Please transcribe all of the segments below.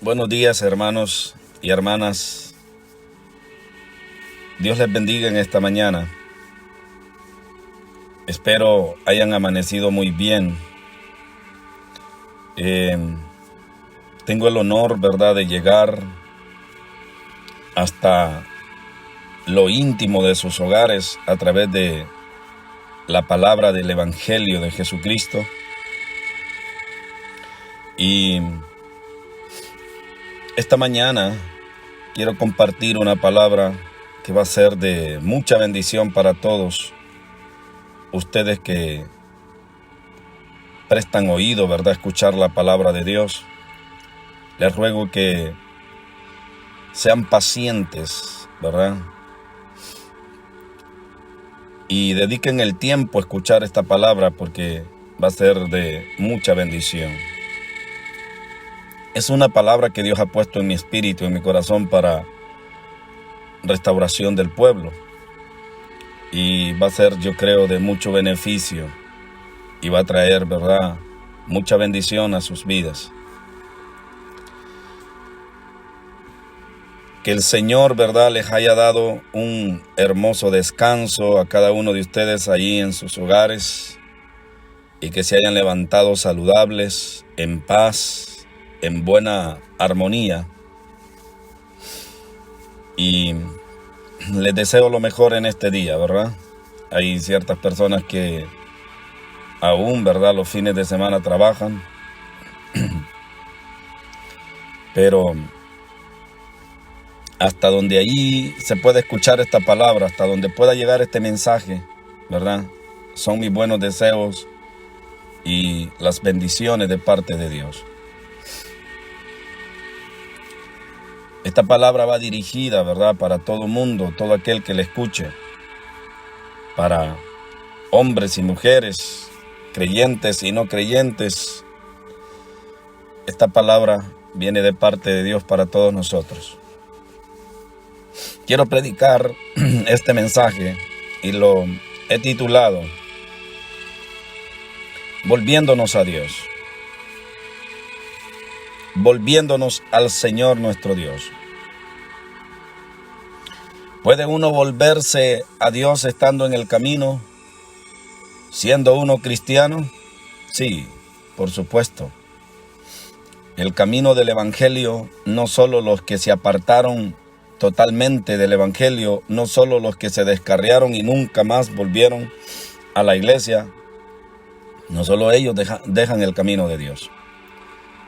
Buenos días, hermanos y hermanas. Dios les bendiga en esta mañana. Espero hayan amanecido muy bien. Tengo el honor, ¿verdad?, de llegar hasta lo íntimo de sus hogares a través de la palabra del Evangelio de Jesucristo. Y esta mañana quiero compartir una palabra que va a ser de mucha bendición para todos ustedes que prestan oído, ¿verdad?, a escuchar la palabra de Dios. Les ruego que sean pacientes, ¿verdad?, y dediquen el tiempo a escuchar esta palabra porque va a ser de mucha bendición. Es una palabra que Dios ha puesto en mi espíritu, en mi corazón, para restauración del pueblo. Y va a ser, yo creo, de mucho beneficio. Y va a traer, ¿verdad?, mucha bendición a sus vidas. Que el Señor, ¿verdad?, les haya dado un hermoso descanso a cada uno de ustedes allí en sus hogares. Y que se hayan levantado saludables, en paz, en buena armonía. Y les deseo lo mejor en este día, ¿verdad? Hay ciertas personas que aún, ¿verdad?, los fines de semana trabajan. Pero hasta donde ahí se puede escuchar esta palabra, hasta donde pueda llegar este mensaje, ¿verdad?, son mis buenos deseos y las bendiciones de parte de Dios. Esta palabra va dirigida, ¿verdad?, para todo mundo, todo aquel que la escuche, para hombres y mujeres, creyentes y no creyentes. Esta palabra viene de parte de Dios para todos nosotros. Quiero predicar este mensaje y lo he titulado Volviéndonos a Dios. Volviéndonos al Señor nuestro Dios. ¿Puede uno volverse a Dios estando en el camino, siendo uno cristiano? Sí, por supuesto. El camino del Evangelio, no solo los que se apartaron totalmente del Evangelio, no solo los que se descarriaron y nunca más volvieron a la iglesia, no solo ellos dejan el camino de Dios.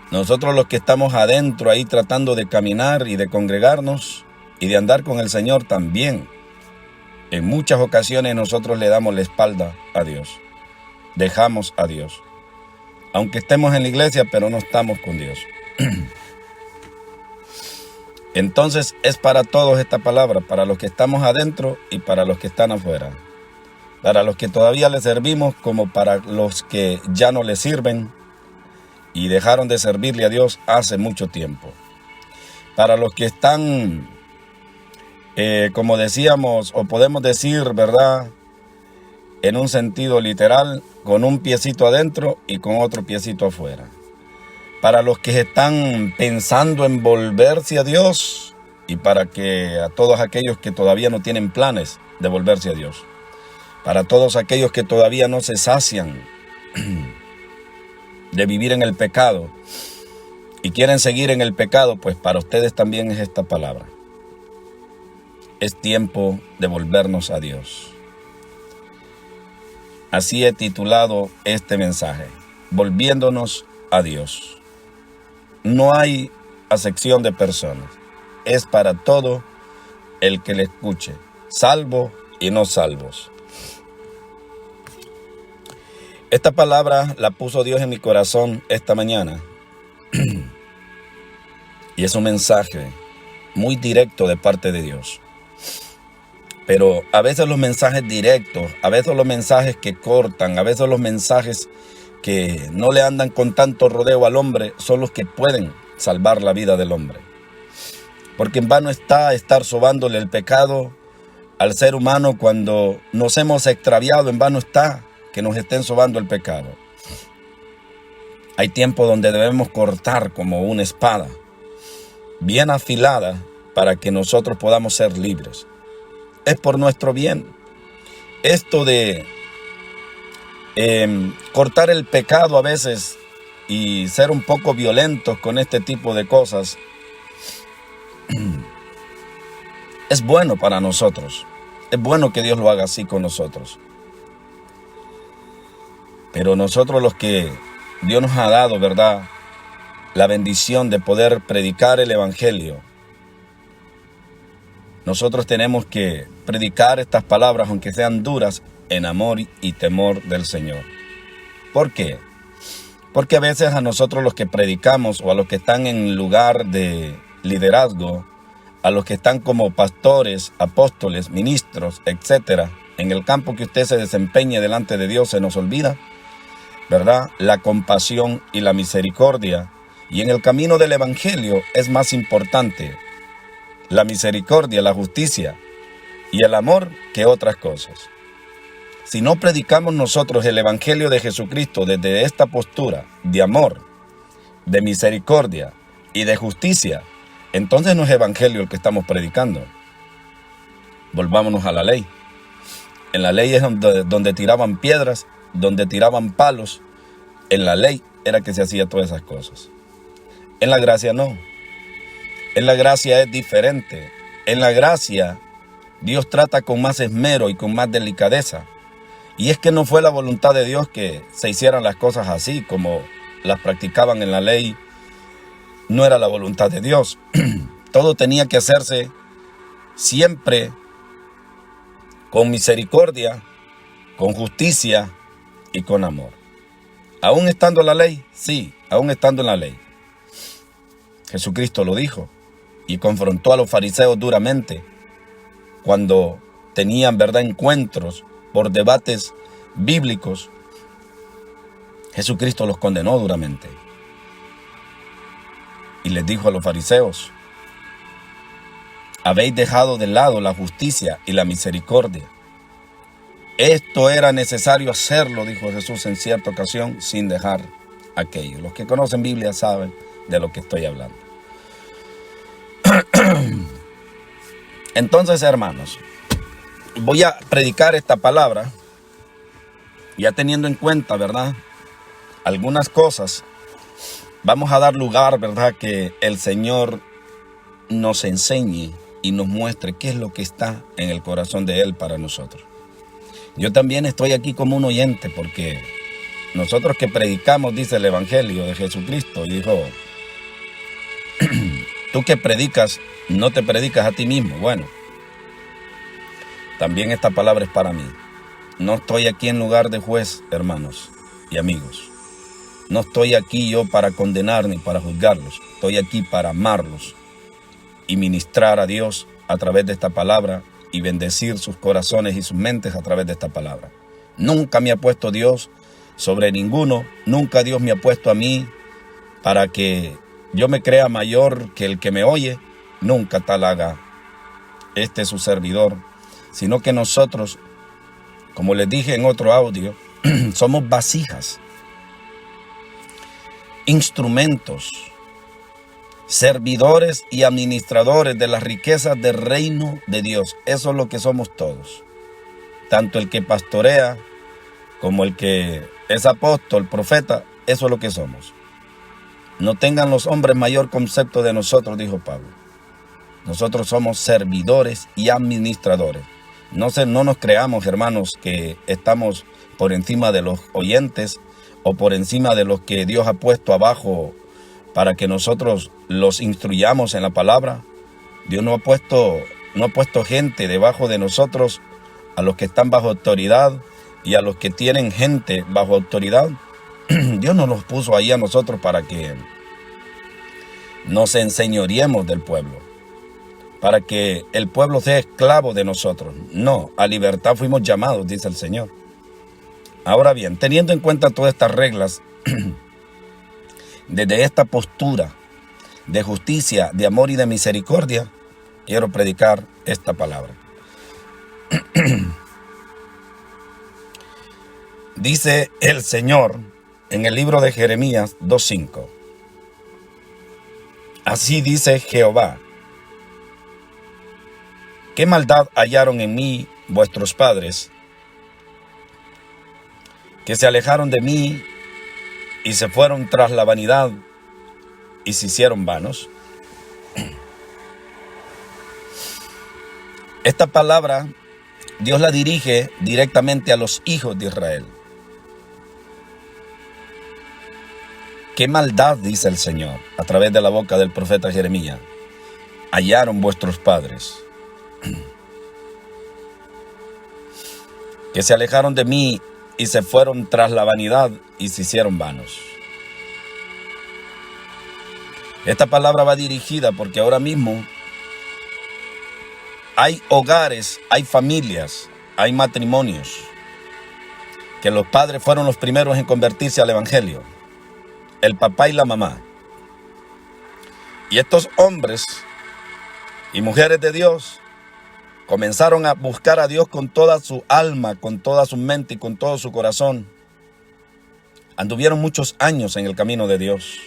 Nosotros los que estamos adentro ahí tratando de caminar y de congregarnos y de andar con el Señor también, en muchas ocasiones nosotros le damos la espalda a Dios. Dejamos a Dios. Aunque estemos en la iglesia, pero no estamos con Dios. Entonces es para todos esta palabra, para los que estamos adentro y para los que están afuera. Para los que todavía le servimos como para los que ya no le sirven y dejaron de servirle a Dios hace mucho tiempo. Para los que están, como decíamos, o podemos decir, ¿verdad?, en un sentido literal, con un piecito adentro y con otro piecito afuera. Para los que están pensando en volverse a Dios y para que a todos aquellos que todavía no tienen planes de volverse a Dios. Para todos aquellos que todavía no se sacian de vivir en el pecado y quieren seguir en el pecado, pues para ustedes también es esta palabra. Es tiempo de volvernos a Dios. Así he titulado este mensaje, Volviéndonos a Dios. No hay acepción de personas, es para todo el que le escuche, salvo y no salvos. Esta palabra la puso Dios en mi corazón esta mañana. Y es un mensaje muy directo de parte de Dios. Pero a veces los mensajes directos, a veces los mensajes que cortan, a veces los mensajes que no le andan con tanto rodeo al hombre son los que pueden salvar la vida del hombre. Porque en vano está estar sobándole el pecado al ser humano cuando nos hemos extraviado, en vano está que nos estén sobando el pecado. Hay tiempo donde debemos cortar como una espada bien afilada para que nosotros podamos ser libres. Es por nuestro bien. Esto de cortar el pecado a veces y ser un poco violentos con este tipo de cosas es bueno para nosotros. Es bueno que Dios lo haga así con nosotros. Pero nosotros, los que Dios nos ha dado, ¿verdad?, la bendición de poder predicar el evangelio, nosotros tenemos que predicar estas palabras, aunque sean duras, en amor y temor del Señor. ¿Por qué? Porque a veces a nosotros, los que predicamos, o a los que están en lugar de liderazgo, a los que están como pastores, apóstoles, ministros, etcétera, en el campo que usted se desempeñe delante de Dios, se nos olvida, ¿verdad?, la compasión y la misericordia. Y en el camino del evangelio es más importante la misericordia, la justicia y el amor que otras cosas. Si no predicamos nosotros el evangelio de Jesucristo desde esta postura de amor, de misericordia y de justicia, entonces no es evangelio el que estamos predicando. Volvámonos a la ley. En la ley es donde tiraban piedras, donde tiraban palos. En la ley era que se hacía todas esas cosas. En la gracia no. En la gracia es diferente. En la gracia Dios trata con más esmero y con más delicadeza. Y es que no fue la voluntad de Dios que se hicieran las cosas así como las practicaban en la ley. No era la voluntad de Dios. Todo tenía que hacerse siempre con misericordia, con justicia y con amor. ¿Aún estando en la ley? Sí, aún estando en la ley. Jesucristo lo dijo y confrontó a los fariseos duramente cuando tenían, ¿verdad?, encuentros por debates bíblicos. Jesucristo los condenó duramente y les dijo a los fariseos: habéis dejado de lado la justicia y la misericordia. Esto era necesario hacerlo, dijo Jesús en cierta ocasión, sin dejar aquello. Los que conocen Biblia saben de lo que estoy hablando. Entonces, hermanos, voy a predicar esta palabra ya teniendo en cuenta, ¿verdad?, algunas cosas. Vamos a dar lugar, ¿verdad?, que el Señor nos enseñe y nos muestre qué es lo que está en el corazón de Él para nosotros. Yo también estoy aquí como un oyente, porque nosotros que predicamos, dice el Evangelio de Jesucristo, y dijo: tú que predicas, no te predicas a ti mismo. Bueno, también esta palabra es para mí. No estoy aquí en lugar de juez, hermanos y amigos. No estoy aquí yo para condenar ni para juzgarlos. Estoy aquí para amarlos y ministrar a Dios a través de esta palabra y bendecir sus corazones y sus mentes a través de esta palabra. Nunca me ha puesto Dios sobre ninguno. Nunca Dios me ha puesto a mí para que yo me crea mayor que el que me oye. Nunca tal haga este su servidor, sino que nosotros, como les dije en otro audio, somos vasijas, instrumentos, servidores y administradores de las riquezas del reino de Dios. Eso es lo que somos todos. Tanto el que pastorea como el que es apóstol, profeta, eso es lo que somos. No tengan los hombres mayor concepto de nosotros, dijo Pablo. Nosotros somos servidores y administradores. No nos creamos, hermanos, que estamos por encima de los oyentes o por encima de los que Dios ha puesto abajo para que nosotros los instruyamos en la palabra. Dios no ha puesto gente debajo de nosotros, a los que están bajo autoridad y a los que tienen gente bajo autoridad. Dios no nos puso ahí a nosotros para que nos enseñoreemos del pueblo, para que el pueblo sea esclavo de nosotros. No, a libertad fuimos llamados, dice el Señor. Ahora bien, teniendo en cuenta todas estas reglas, desde esta postura de justicia, de amor y de misericordia, quiero predicar esta palabra. Dice el Señor en el libro de Jeremías 2:5. Así dice Jehová: ¿qué maldad hallaron en mí vuestros padres, que se alejaron de mí y se fueron tras la vanidad y se hicieron vanos? Esta palabra Dios la dirige directamente a los hijos de Israel. ¿Qué maldad, dice el Señor, a través de la boca del profeta Jeremías, hallaron vuestros padres, que se alejaron de mí y se fueron tras la vanidad y se hicieron vanos? Esta palabra va dirigida porque ahora mismo hay hogares, hay familias, hay matrimonios, que los padres fueron los primeros en convertirse al evangelio, el papá y la mamá. Y estos hombres y mujeres de Dios comenzaron a buscar a Dios con toda su alma, con toda su mente y con todo su corazón. Anduvieron muchos años en el camino de Dios.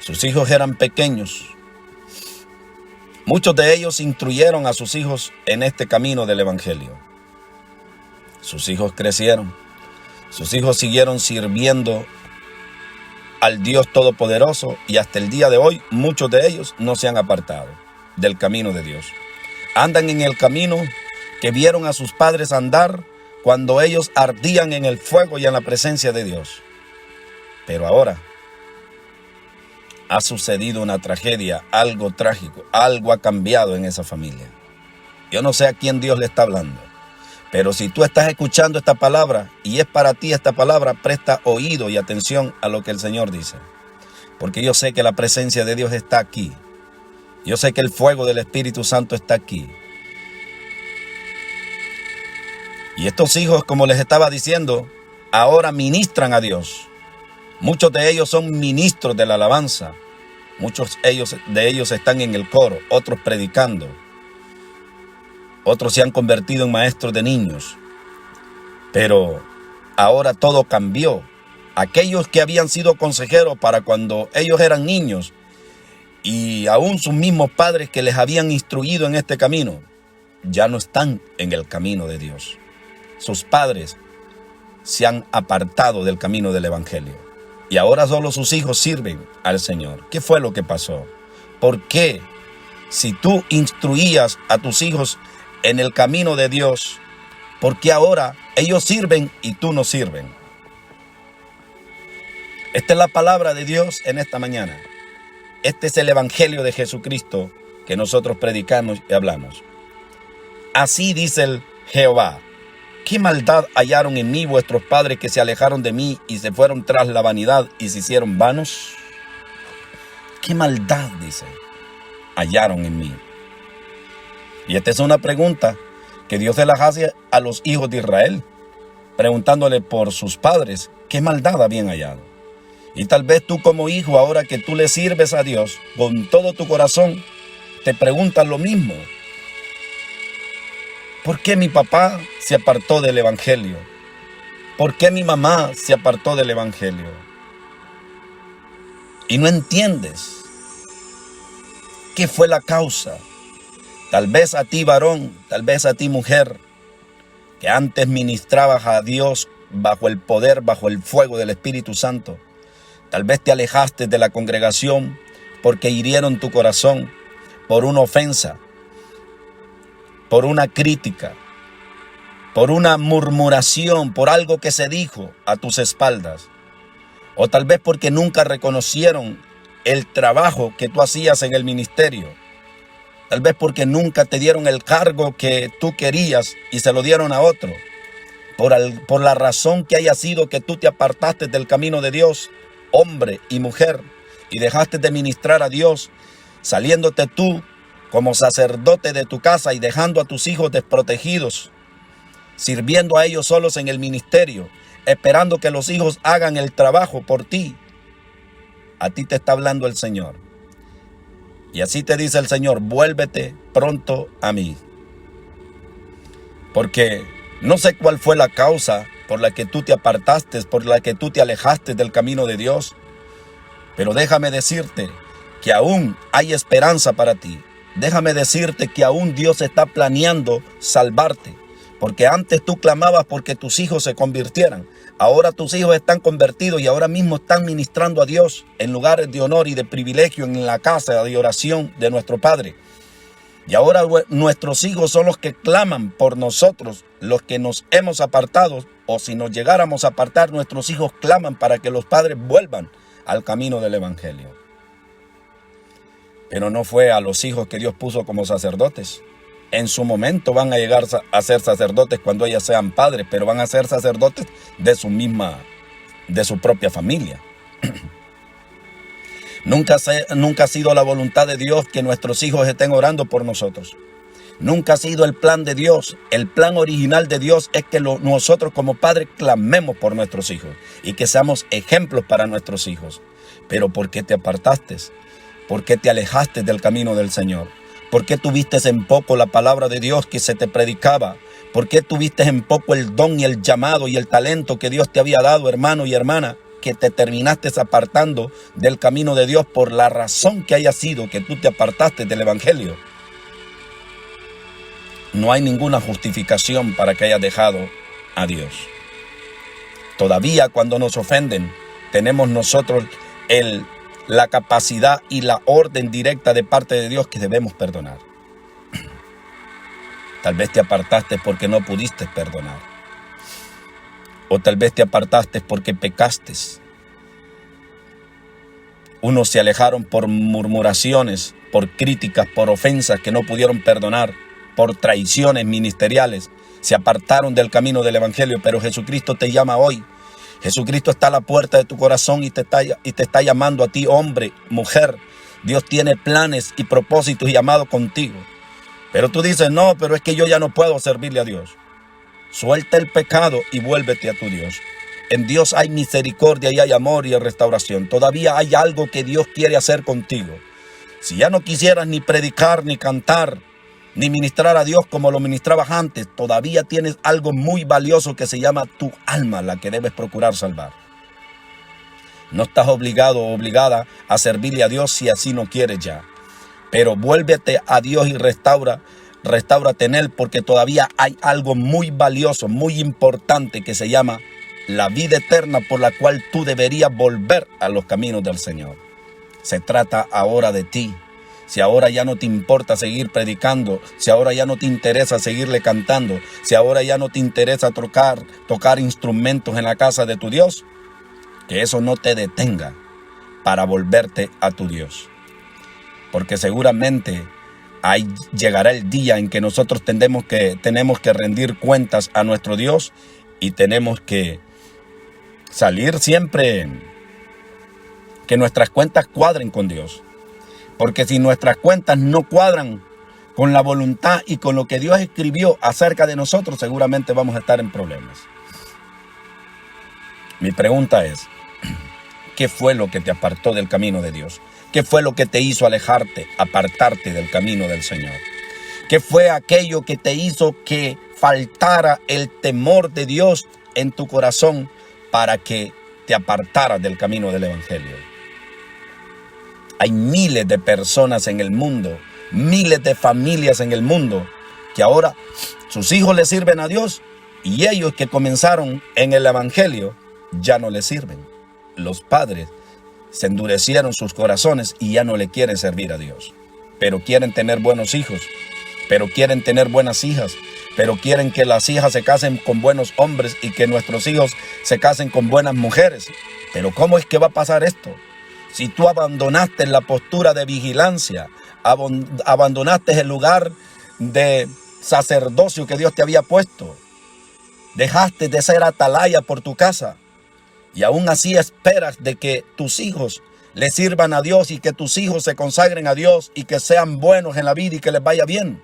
Sus hijos eran pequeños. Muchos de ellos instruyeron a sus hijos en este camino del evangelio. Sus hijos crecieron. Sus hijos siguieron sirviendo al Dios Todopoderoso y hasta el día de hoy muchos de ellos no se han apartado del camino de Dios. Andan en el camino que vieron a sus padres andar cuando ellos ardían en el fuego y en la presencia de Dios. Pero ahora ha sucedido una tragedia, algo trágico, algo ha cambiado en esa familia. Yo no sé a quién Dios le está hablando, pero si tú estás escuchando esta palabra y es para ti esta palabra, presta oído y atención a lo que el Señor dice. Porque yo sé que la presencia de Dios está aquí. Yo sé que el fuego del Espíritu Santo está aquí. Y estos hijos, como les estaba diciendo, ahora ministran a Dios. Muchos de ellos son ministros de la alabanza. Muchos de ellos están en el coro, otros predicando. Otros se han convertido en maestros de niños. Pero ahora todo cambió. Aquellos que habían sido consejeros para cuando ellos eran niños y aún sus mismos padres que les habían instruido en este camino, ya no están en el camino de Dios. Sus padres se han apartado del camino del evangelio. Y ahora solo sus hijos sirven al Señor. ¿Qué fue lo que pasó? ¿Por qué? Si tú instruías a tus hijos en el camino de Dios, ¿por qué ahora ellos sirven y tú no sirven? Esta es la palabra de Dios en esta mañana. Este es el evangelio de Jesucristo que nosotros predicamos y hablamos. Así dice el Jehová: ¿qué maldad hallaron en mí vuestros padres, que se alejaron de mí y se fueron tras la vanidad y se hicieron vanos? ¿Qué maldad, dice, hallaron en mí? Y esta es una pregunta que Dios se la hace a los hijos de Israel, preguntándole por sus padres qué maldad habían hallado. Y tal vez tú como hijo, ahora que tú le sirves a Dios con todo tu corazón, te preguntas lo mismo. ¿Por qué mi papá se apartó del evangelio? ¿Por qué mi mamá se apartó del evangelio? Y no entiendes qué fue la causa. Tal vez a ti varón, tal vez a ti mujer, que antes ministrabas a Dios bajo el poder, bajo el fuego del Espíritu Santo. Tal vez te alejaste de la congregación porque hirieron tu corazón por una ofensa, por una crítica, por una murmuración, por algo que se dijo a tus espaldas. O tal vez porque nunca reconocieron el trabajo que tú hacías en el ministerio. Tal vez porque nunca te dieron el cargo que tú querías y se lo dieron a otro. Por la razón que haya sido que tú te apartaste del camino de Dios, hombre y mujer, y dejaste de ministrar a Dios, saliéndote tú como sacerdote de tu casa y dejando a tus hijos desprotegidos, sirviendo a ellos solos en el ministerio, esperando que los hijos hagan el trabajo por ti. A ti te está hablando el Señor. Y así te dice el Señor: vuélvete pronto a mí. Porque no sé cuál fue la causa por la que tú te apartaste, por la que tú te alejaste del camino de Dios. Pero déjame decirte que aún hay esperanza para ti. Déjame decirte que aún Dios está planeando salvarte, porque antes tú clamabas porque tus hijos se convirtieran. Ahora tus hijos están convertidos y ahora mismo están ministrando a Dios en lugares de honor y de privilegio en la casa de oración de nuestro Padre. Y ahora nuestros hijos son los que claman por nosotros, los que nos hemos apartado, o si nos llegáramos a apartar, nuestros hijos claman para que los padres vuelvan al camino del Evangelio. Pero no fue a los hijos que Dios puso como sacerdotes. En su momento van a llegar a ser sacerdotes cuando ellas sean padres, pero van a ser sacerdotes de su propia familia. Nunca ha sido la voluntad de Dios que nuestros hijos estén orando por nosotros. Nunca ha sido el plan de Dios. El plan original de Dios es que nosotros como padres clamemos por nuestros hijos y que seamos ejemplos para nuestros hijos. Pero ¿por qué te apartaste? ¿Por qué te alejaste del camino del Señor? ¿Por qué tuviste en poco la palabra de Dios que se te predicaba? ¿Por qué tuviste en poco el don y el llamado y el talento que Dios te había dado, hermano y hermana, que te terminaste apartando del camino de Dios por la razón que haya sido que tú te apartaste del Evangelio? No hay ninguna justificación para que hayas dejado a Dios. Todavía cuando nos ofenden, tenemos nosotros la capacidad y la orden directa de parte de Dios que debemos perdonar. Tal vez te apartaste porque no pudiste perdonar. O tal vez te apartaste porque pecaste. Unos se alejaron por murmuraciones, por críticas, por ofensas que no pudieron perdonar, por traiciones ministeriales. Se apartaron del camino del Evangelio, pero Jesucristo te llama hoy. Jesucristo está a la puerta de tu corazón y te está llamando a ti, hombre, mujer. Dios tiene planes y propósitos y llamado contigo. Pero tú dices, no, pero es que yo ya no puedo servirle a Dios. Suelta el pecado y vuélvete a tu Dios. En Dios hay misericordia y hay amor y restauración. Todavía hay algo que Dios quiere hacer contigo. Si ya no quisieras ni predicar, ni cantar, ni ministrar a Dios como lo ministrabas antes, todavía tienes algo muy valioso que se llama tu alma, la que debes procurar salvar. No estás obligado o obligada a servirle a Dios si así no quieres ya. Pero vuélvete a Dios y restaurate en Él, porque todavía hay algo muy valioso, muy importante que se llama la vida eterna, por la cual tú deberías volver a los caminos del Señor. Se trata ahora de ti. Si ahora ya no te importa seguir predicando, si ahora ya no te interesa seguirle cantando, si ahora ya no te interesa tocar instrumentos en la casa de tu Dios, que eso no te detenga para volverte a tu Dios. Porque seguramente ahí llegará el día en que nosotros tenemos que rendir cuentas a nuestro Dios y tenemos que salir siempre que nuestras cuentas cuadren con Dios. Porque si nuestras cuentas no cuadran con la voluntad y con lo que Dios escribió acerca de nosotros, seguramente vamos a estar en problemas. Mi pregunta es, ¿qué fue lo que te apartó del camino de Dios? ¿Qué fue lo que te hizo alejarte, apartarte del camino del Señor? ¿Qué fue aquello que te hizo que faltara el temor de Dios en tu corazón para que te apartaras del camino del Evangelio? Hay miles de personas en el mundo, miles de familias en el mundo, que ahora sus hijos le sirven a Dios y ellos que comenzaron en el Evangelio ya no le sirven. Los padres se endurecieron sus corazones y ya no le quieren servir a Dios. Pero quieren tener buenos hijos, pero quieren tener buenas hijas, pero quieren que las hijas se casen con buenos hombres y que nuestros hijos se casen con buenas mujeres. Pero ¿cómo es que va a pasar esto? Si tú abandonaste la postura de vigilancia, abandonaste el lugar de sacerdocio que Dios te había puesto, dejaste de ser atalaya por tu casa y aún así esperas de que tus hijos le sirvan a Dios y que tus hijos se consagren a Dios y que sean buenos en la vida y que les vaya bien.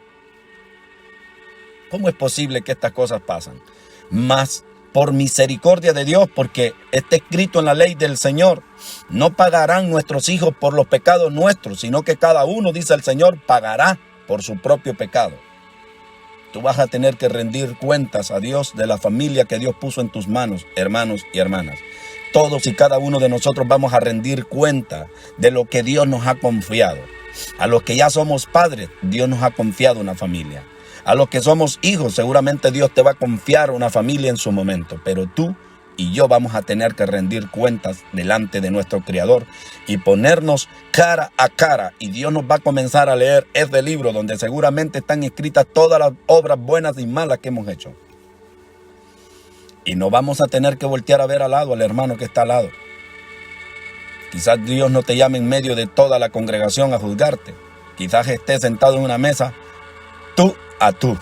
¿Cómo es posible que estas cosas pasen? Mas por misericordia de Dios, porque está escrito en la ley del Señor, no pagarán nuestros hijos por los pecados nuestros, sino que cada uno, dice el Señor, pagará por su propio pecado. Tú vas a tener que rendir cuentas a Dios de la familia que Dios puso en tus manos, hermanos y hermanas. todos y cada uno de nosotros vamos a rendir cuenta de lo que Dios nos ha confiado. A los que ya somos padres, Dios nos ha confiado una familia. A los que somos hijos, seguramente Dios te va a confiar una familia en su momento. Pero tú y yo vamos a tener que rendir cuentas delante de nuestro Creador y ponernos cara a cara. Y Dios nos va a comenzar a leer este libro donde seguramente están escritas todas las obras buenas y malas que hemos hecho. Y no vamos a tener que voltear a ver al lado, al hermano que está al lado. Quizás Dios no te llame en medio de toda la congregación a juzgarte. Quizás estés sentado en una mesa, tú a tú,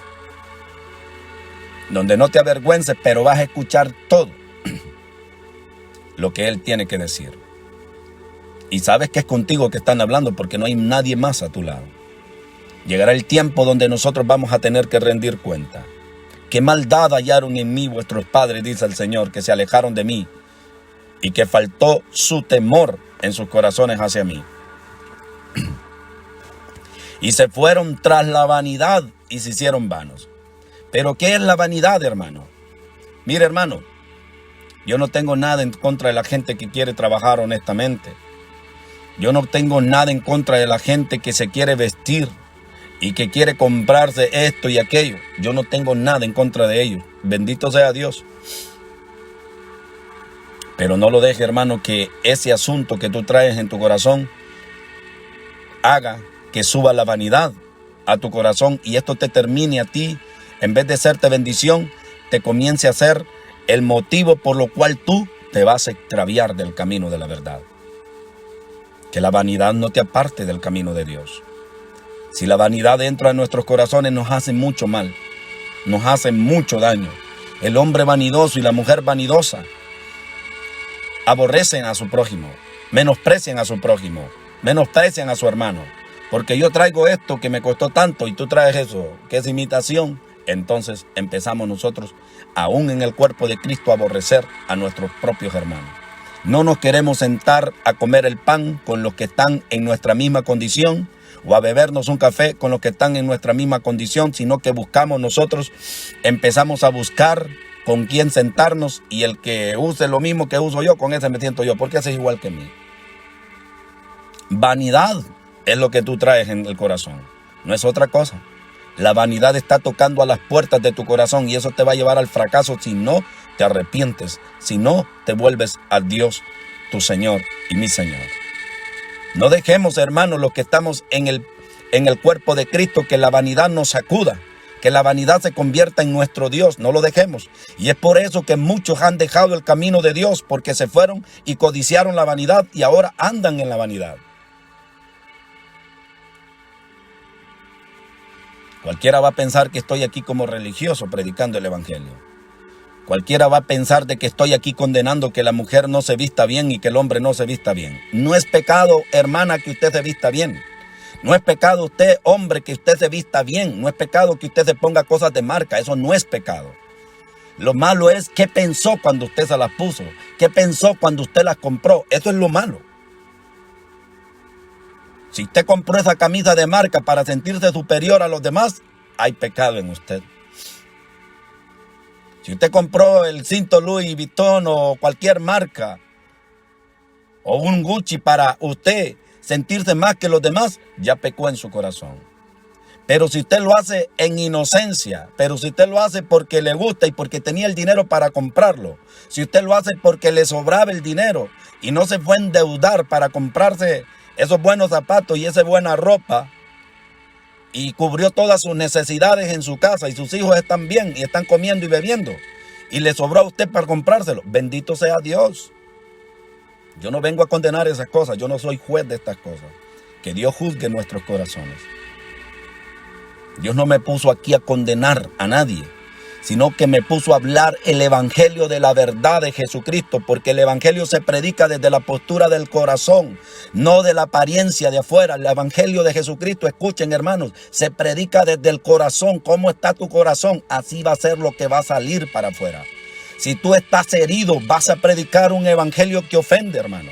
donde no te avergüences, pero vas a escuchar todo lo que Él tiene que decir. Y sabes que es contigo que están hablando porque no hay nadie más a tu lado. Llegará el tiempo donde nosotros vamos a tener que rendir cuenta. ¿Qué maldad hallaron en mí vuestros padres, dice el Señor, que se alejaron de mí y que faltó su temor en sus corazones hacia mí? Y se fueron tras la vanidad y se hicieron vanos. ¿Pero qué es la vanidad, hermano? Mire, hermano, yo no tengo nada en contra de la gente que quiere trabajar honestamente. Yo no tengo nada en contra de la gente que se quiere vestir y que quiere comprarse esto y aquello. Yo no tengo nada en contra de ellos. Bendito sea Dios. Pero no lo deje, hermano, que ese asunto que tú traes en tu corazón haga que suba la vanidad a tu corazón y esto te termine a ti, en vez de serte bendición, te comience a ser el motivo por lo cual tú te vas a extraviar del camino de la verdad. Que la vanidad no te aparte del camino de Dios. Si la vanidad entra en nuestros corazones, nos hace mucho mal, nos hace mucho daño. El hombre vanidoso y la mujer vanidosa aborrecen a su prójimo, menosprecian a su prójimo, menosprecian a su hermano. Porque yo traigo esto que me costó tanto y tú traes eso, que es imitación. Entonces empezamos nosotros, aún en el cuerpo de Cristo, a aborrecer a nuestros propios hermanos. No nos queremos sentar a comer el pan con los que están en nuestra misma condición o a bebernos un café con los que están en nuestra misma condición, sino que buscamos nosotros, empezamos a buscar con quién sentarnos y el que use lo mismo que uso yo, con ese me siento yo, porque ese es igual que mí. Vanidad es lo que tú traes en el corazón, no es otra cosa. La vanidad está tocando a las puertas de tu corazón y eso te va a llevar al fracaso si no te arrepientes, si no te vuelves a Dios, tu Señor y mi Señor. No dejemos, hermanos, los que estamos en el cuerpo de Cristo, que la vanidad nos sacuda, que la vanidad se convierta en nuestro Dios. No lo dejemos. Y es por eso que muchos han dejado el camino de Dios, porque se fueron y codiciaron la vanidad y ahora andan en la vanidad. Cualquiera va a pensar que estoy aquí como religioso predicando el evangelio. Cualquiera va a pensar de que estoy aquí condenando que la mujer no se vista bien y que el hombre no se vista bien. No es pecado, hermana, que usted se vista bien. No es pecado usted, hombre, que usted se vista bien. No es pecado que usted se ponga cosas de marca. Eso no es pecado. Lo malo es qué pensó cuando usted se las puso. Qué pensó cuando usted las compró. Eso es lo malo. Si usted compró esa camisa de marca para sentirse superior a los demás, hay pecado en usted. Si usted compró el cinto Louis Vuitton o cualquier marca, o un Gucci para usted sentirse más que los demás, ya pecó en su corazón. Pero si usted lo hace en inocencia, pero si usted lo hace porque le gusta y porque tenía el dinero para comprarlo, si usted lo hace porque le sobraba el dinero y no se fue a endeudar para comprarse esos buenos zapatos y esa buena ropa, y cubrió todas sus necesidades en su casa y sus hijos están bien y están comiendo y bebiendo, y le sobró a usted para comprárselo, bendito sea Dios. Yo no vengo a condenar esas cosas, yo no soy juez de estas cosas. Que Dios juzgue nuestros corazones. Dios no me puso aquí a condenar a nadie, sino que me puso a hablar el evangelio de la verdad de Jesucristo, porque el evangelio se predica desde la postura del corazón, no de la apariencia de afuera. El evangelio de Jesucristo, escuchen, hermanos, se predica desde el corazón. ¿Cómo está tu corazón? Así va a ser lo que va a salir para afuera. Si tú estás herido, vas a predicar un evangelio que ofende, hermano.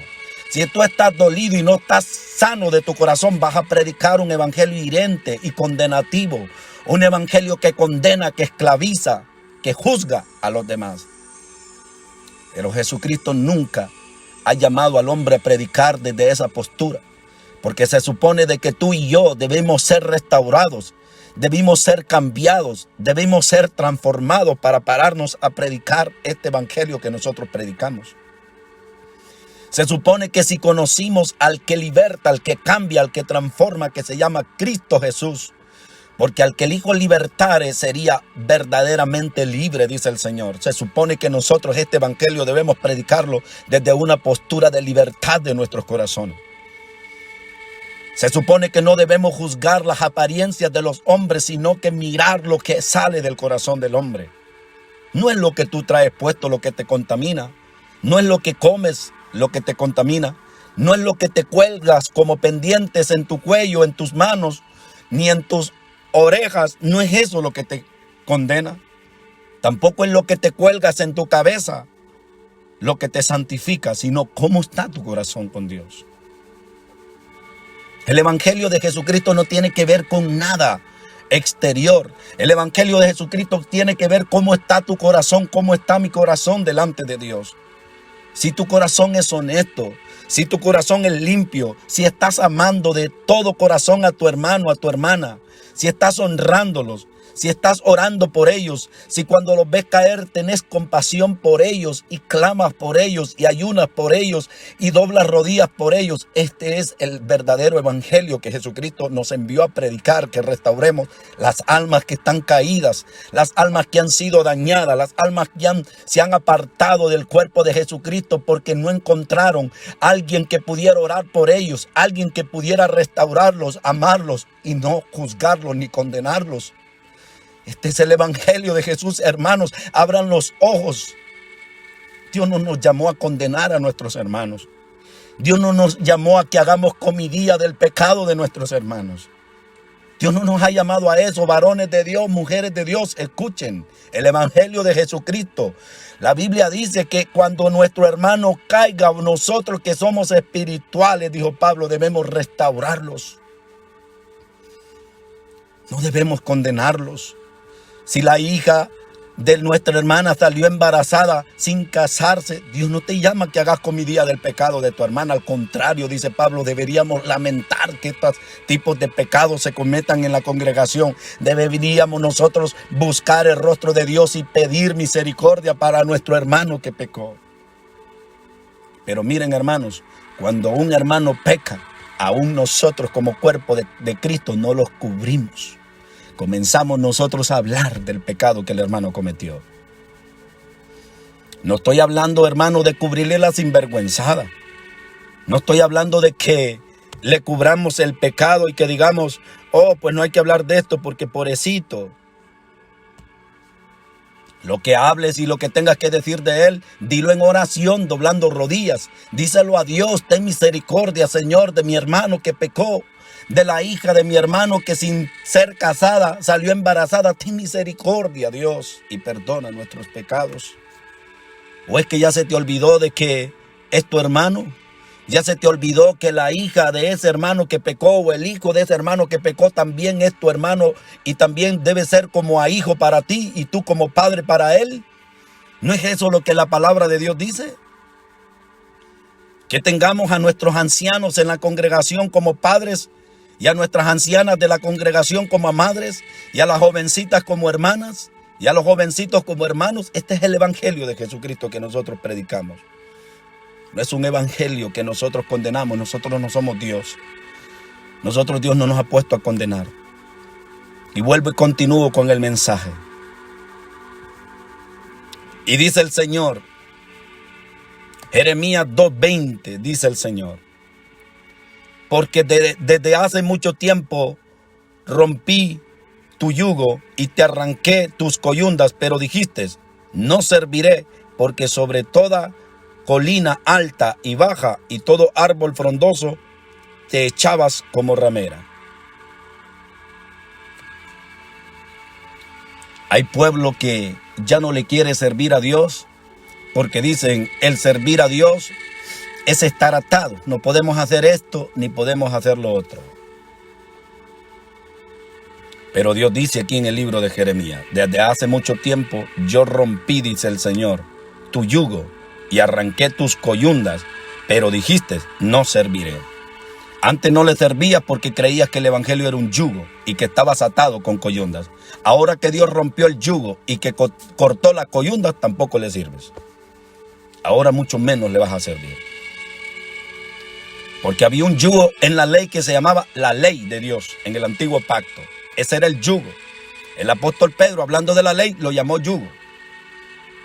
Si tú estás dolido y no estás sano de tu corazón, vas a predicar un evangelio hiriente y condenativo. Un evangelio que condena, que esclaviza, que juzga a los demás. Pero Jesucristo nunca ha llamado al hombre a predicar desde esa postura, porque se supone de que tú y yo debemos ser restaurados, debemos ser cambiados, debemos ser transformados para pararnos a predicar este evangelio que nosotros predicamos. Se supone que si conocimos al que liberta, al que cambia, al que transforma, que se llama Cristo Jesús, porque al que el Hijo libertare sería verdaderamente libre, dice el Señor. Se supone que nosotros este evangelio debemos predicarlo desde una postura de libertad de nuestros corazones. Se supone que no debemos juzgar las apariencias de los hombres, sino que mirar lo que sale del corazón del hombre. No es lo que tú traes puesto lo que te contamina, no es lo que comes lo que te contamina, no es lo que te cuelgas como pendientes en tu cuello, en tus manos, ni en tus orejas, no es eso lo que te condena. Tampoco es lo que te cuelgas en tu cabeza lo que te santifica, sino cómo está tu corazón con Dios. El evangelio de Jesucristo no tiene que ver con nada exterior. El evangelio de Jesucristo tiene que ver cómo está tu corazón, cómo está mi corazón delante de Dios. Si tu corazón es honesto, si tu corazón es limpio, si estás amando de todo corazón a tu hermano, a tu hermana, si estás honrándolos, si estás orando por ellos, si cuando los ves caer tenés compasión por ellos y clamas por ellos y ayunas por ellos y doblas rodillas por ellos. Este es el verdadero evangelio que Jesucristo nos envió a predicar, que restauremos las almas que están caídas, las almas que han sido dañadas, las almas que se han apartado del cuerpo de Jesucristo porque no encontraron a alguien que pudiera orar por ellos, alguien que pudiera restaurarlos, amarlos y no juzgarlos ni condenarlos. Este es el evangelio de Jesús, hermanos. Abran los ojos. Dios no nos llamó a condenar a nuestros hermanos. Dios no nos llamó a que hagamos comidilla del pecado de nuestros hermanos. Dios no nos ha llamado a eso, varones de Dios, mujeres de Dios. Escuchen el evangelio de Jesucristo. La Biblia dice que cuando nuestro hermano caiga, nosotros que somos espirituales, dijo Pablo, debemos restaurarlos. No debemos condenarlos. Si la hija de nuestra hermana salió embarazada sin casarse, Dios no te llama que hagas comidilla del pecado de tu hermana. Al contrario, dice Pablo, deberíamos lamentar que estos tipos de pecados se cometan en la congregación. Deberíamos nosotros buscar el rostro de Dios y pedir misericordia para nuestro hermano que pecó. Pero miren, hermanos, cuando un hermano peca, aún nosotros como cuerpo de Cristo no los cubrimos. Comenzamos nosotros a hablar del pecado que el hermano cometió. No estoy hablando, hermano, de cubrirle la sinvergüenzada. No estoy hablando de que le cubramos el pecado y que digamos, oh, pues no hay que hablar de esto porque pobrecito. Lo que hables y lo que tengas que decir de él, dilo en oración, doblando rodillas. Díselo a Dios, ten misericordia, Señor, de mi hermano que pecó. De la hija de mi hermano que sin ser casada salió embarazada. Ten misericordia, Dios, y perdona nuestros pecados. ¿O es que ya se te olvidó de que es tu hermano? ¿Ya se te olvidó que la hija de ese hermano que pecó o el hijo de ese hermano que pecó también es tu hermano y también debe ser como a hijo para ti y tú como padre para él? ¿No es eso lo que la palabra de Dios dice? Que tengamos a nuestros ancianos en la congregación como padres y a nuestras ancianas de la congregación como madres, y a las jovencitas como hermanas, y a los jovencitos como hermanos. Este es el evangelio de Jesucristo que nosotros predicamos. No es un evangelio que nosotros condenamos. Nosotros no somos Dios. Nosotros, Dios no nos ha puesto a condenar. Y vuelvo y continúo con el mensaje. Y dice el Señor, Jeremías 2:20, dice el Señor. Porque desde hace mucho tiempo rompí tu yugo y te arranqué tus coyundas, pero dijiste, no serviré, porque sobre toda colina alta y baja y todo árbol frondoso te echabas como ramera. Hay pueblo que ya no le quiere servir a Dios porque dicen, el servir a Dios es estar atado. No podemos hacer esto ni podemos hacer lo otro. Pero Dios dice aquí en el libro de Jeremías, desde hace mucho tiempo yo rompí, dice el Señor, tu yugo y arranqué tus coyundas, pero dijiste, no serviré. Antes no le servías porque creías que el evangelio era un yugo y que estabas atado con coyundas. Ahora que Dios rompió el yugo y que cortó las coyundas, tampoco le sirves. Ahora mucho menos le vas a servir. Porque había un yugo en la ley que se llamaba la ley de Dios en el antiguo pacto. Ese era el yugo. El apóstol Pedro, hablando de la ley, lo llamó yugo.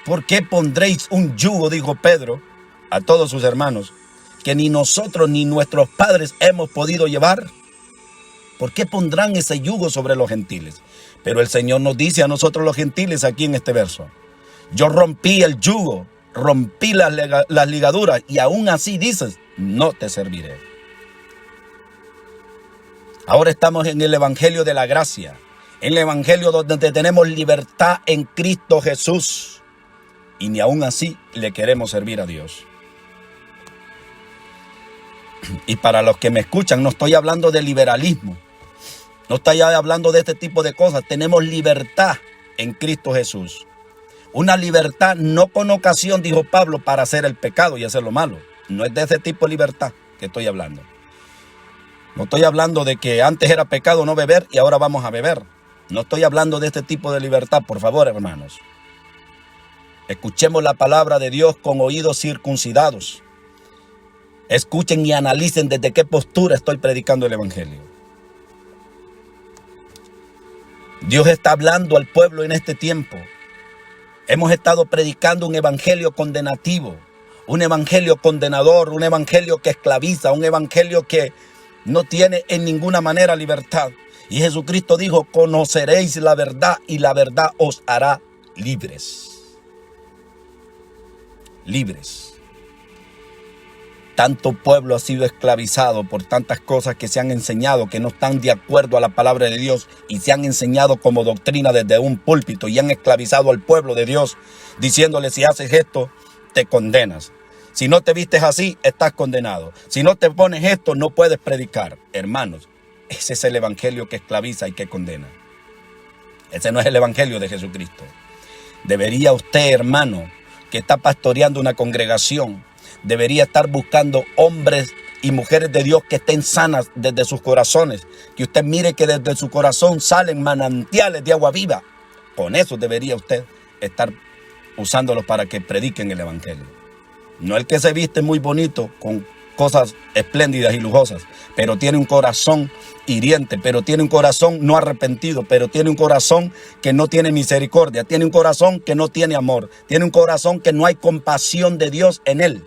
¿Por qué pondréis un yugo, dijo Pedro, a todos sus hermanos, que ni nosotros ni nuestros padres hemos podido llevar? ¿Por qué pondrán ese yugo sobre los gentiles? Pero el Señor nos dice a nosotros los gentiles aquí en este verso: yo rompí el yugo, rompí las ligaduras, y aún así dices, no te serviré. Ahora estamos en el evangelio de la gracia, en el evangelio donde tenemos libertad en Cristo Jesús, y ni aún así le queremos servir a Dios. Y para los que me escuchan, no estoy hablando de liberalismo, no estoy hablando de este tipo de cosas. Tenemos libertad en Cristo Jesús. Una libertad no con ocasión, dijo Pablo, para hacer el pecado y hacer lo malo. No es de ese tipo de libertad que estoy hablando. No estoy hablando de que antes era pecado no beber y ahora vamos a beber. No estoy hablando de este tipo de libertad, por favor, hermanos. Escuchemos la palabra de Dios con oídos circuncidados. Escuchen y analicen desde qué postura estoy predicando el evangelio. Dios está hablando al pueblo en este tiempo. Hemos estado predicando un evangelio condenativo, un evangelio condenador, un evangelio que esclaviza, un evangelio que no tiene en ninguna manera libertad. Y Jesucristo dijo, conoceréis la verdad y la verdad os hará libres. Libres. Tanto pueblo ha sido esclavizado por tantas cosas que se han enseñado que no están de acuerdo a la palabra de Dios y se han enseñado como doctrina desde un púlpito y han esclavizado al pueblo de Dios diciéndole, si haces esto, te condenas. Si no te vistes así, estás condenado. Si no te pones esto, no puedes predicar. Hermanos, ese es el evangelio que esclaviza y que condena. Ese no es el evangelio de Jesucristo. Debería usted, hermano, que está pastoreando una congregación, debería estar buscando hombres y mujeres de Dios que estén sanas desde sus corazones. Que usted mire que desde su corazón salen manantiales de agua viva. Con eso debería usted estar usándolos para que prediquen el evangelio. No el que se viste muy bonito con cosas espléndidas y lujosas, pero tiene un corazón hiriente, pero tiene un corazón no arrepentido, pero tiene un corazón que no tiene misericordia, tiene un corazón que no tiene amor, tiene un corazón que no hay compasión de Dios en él.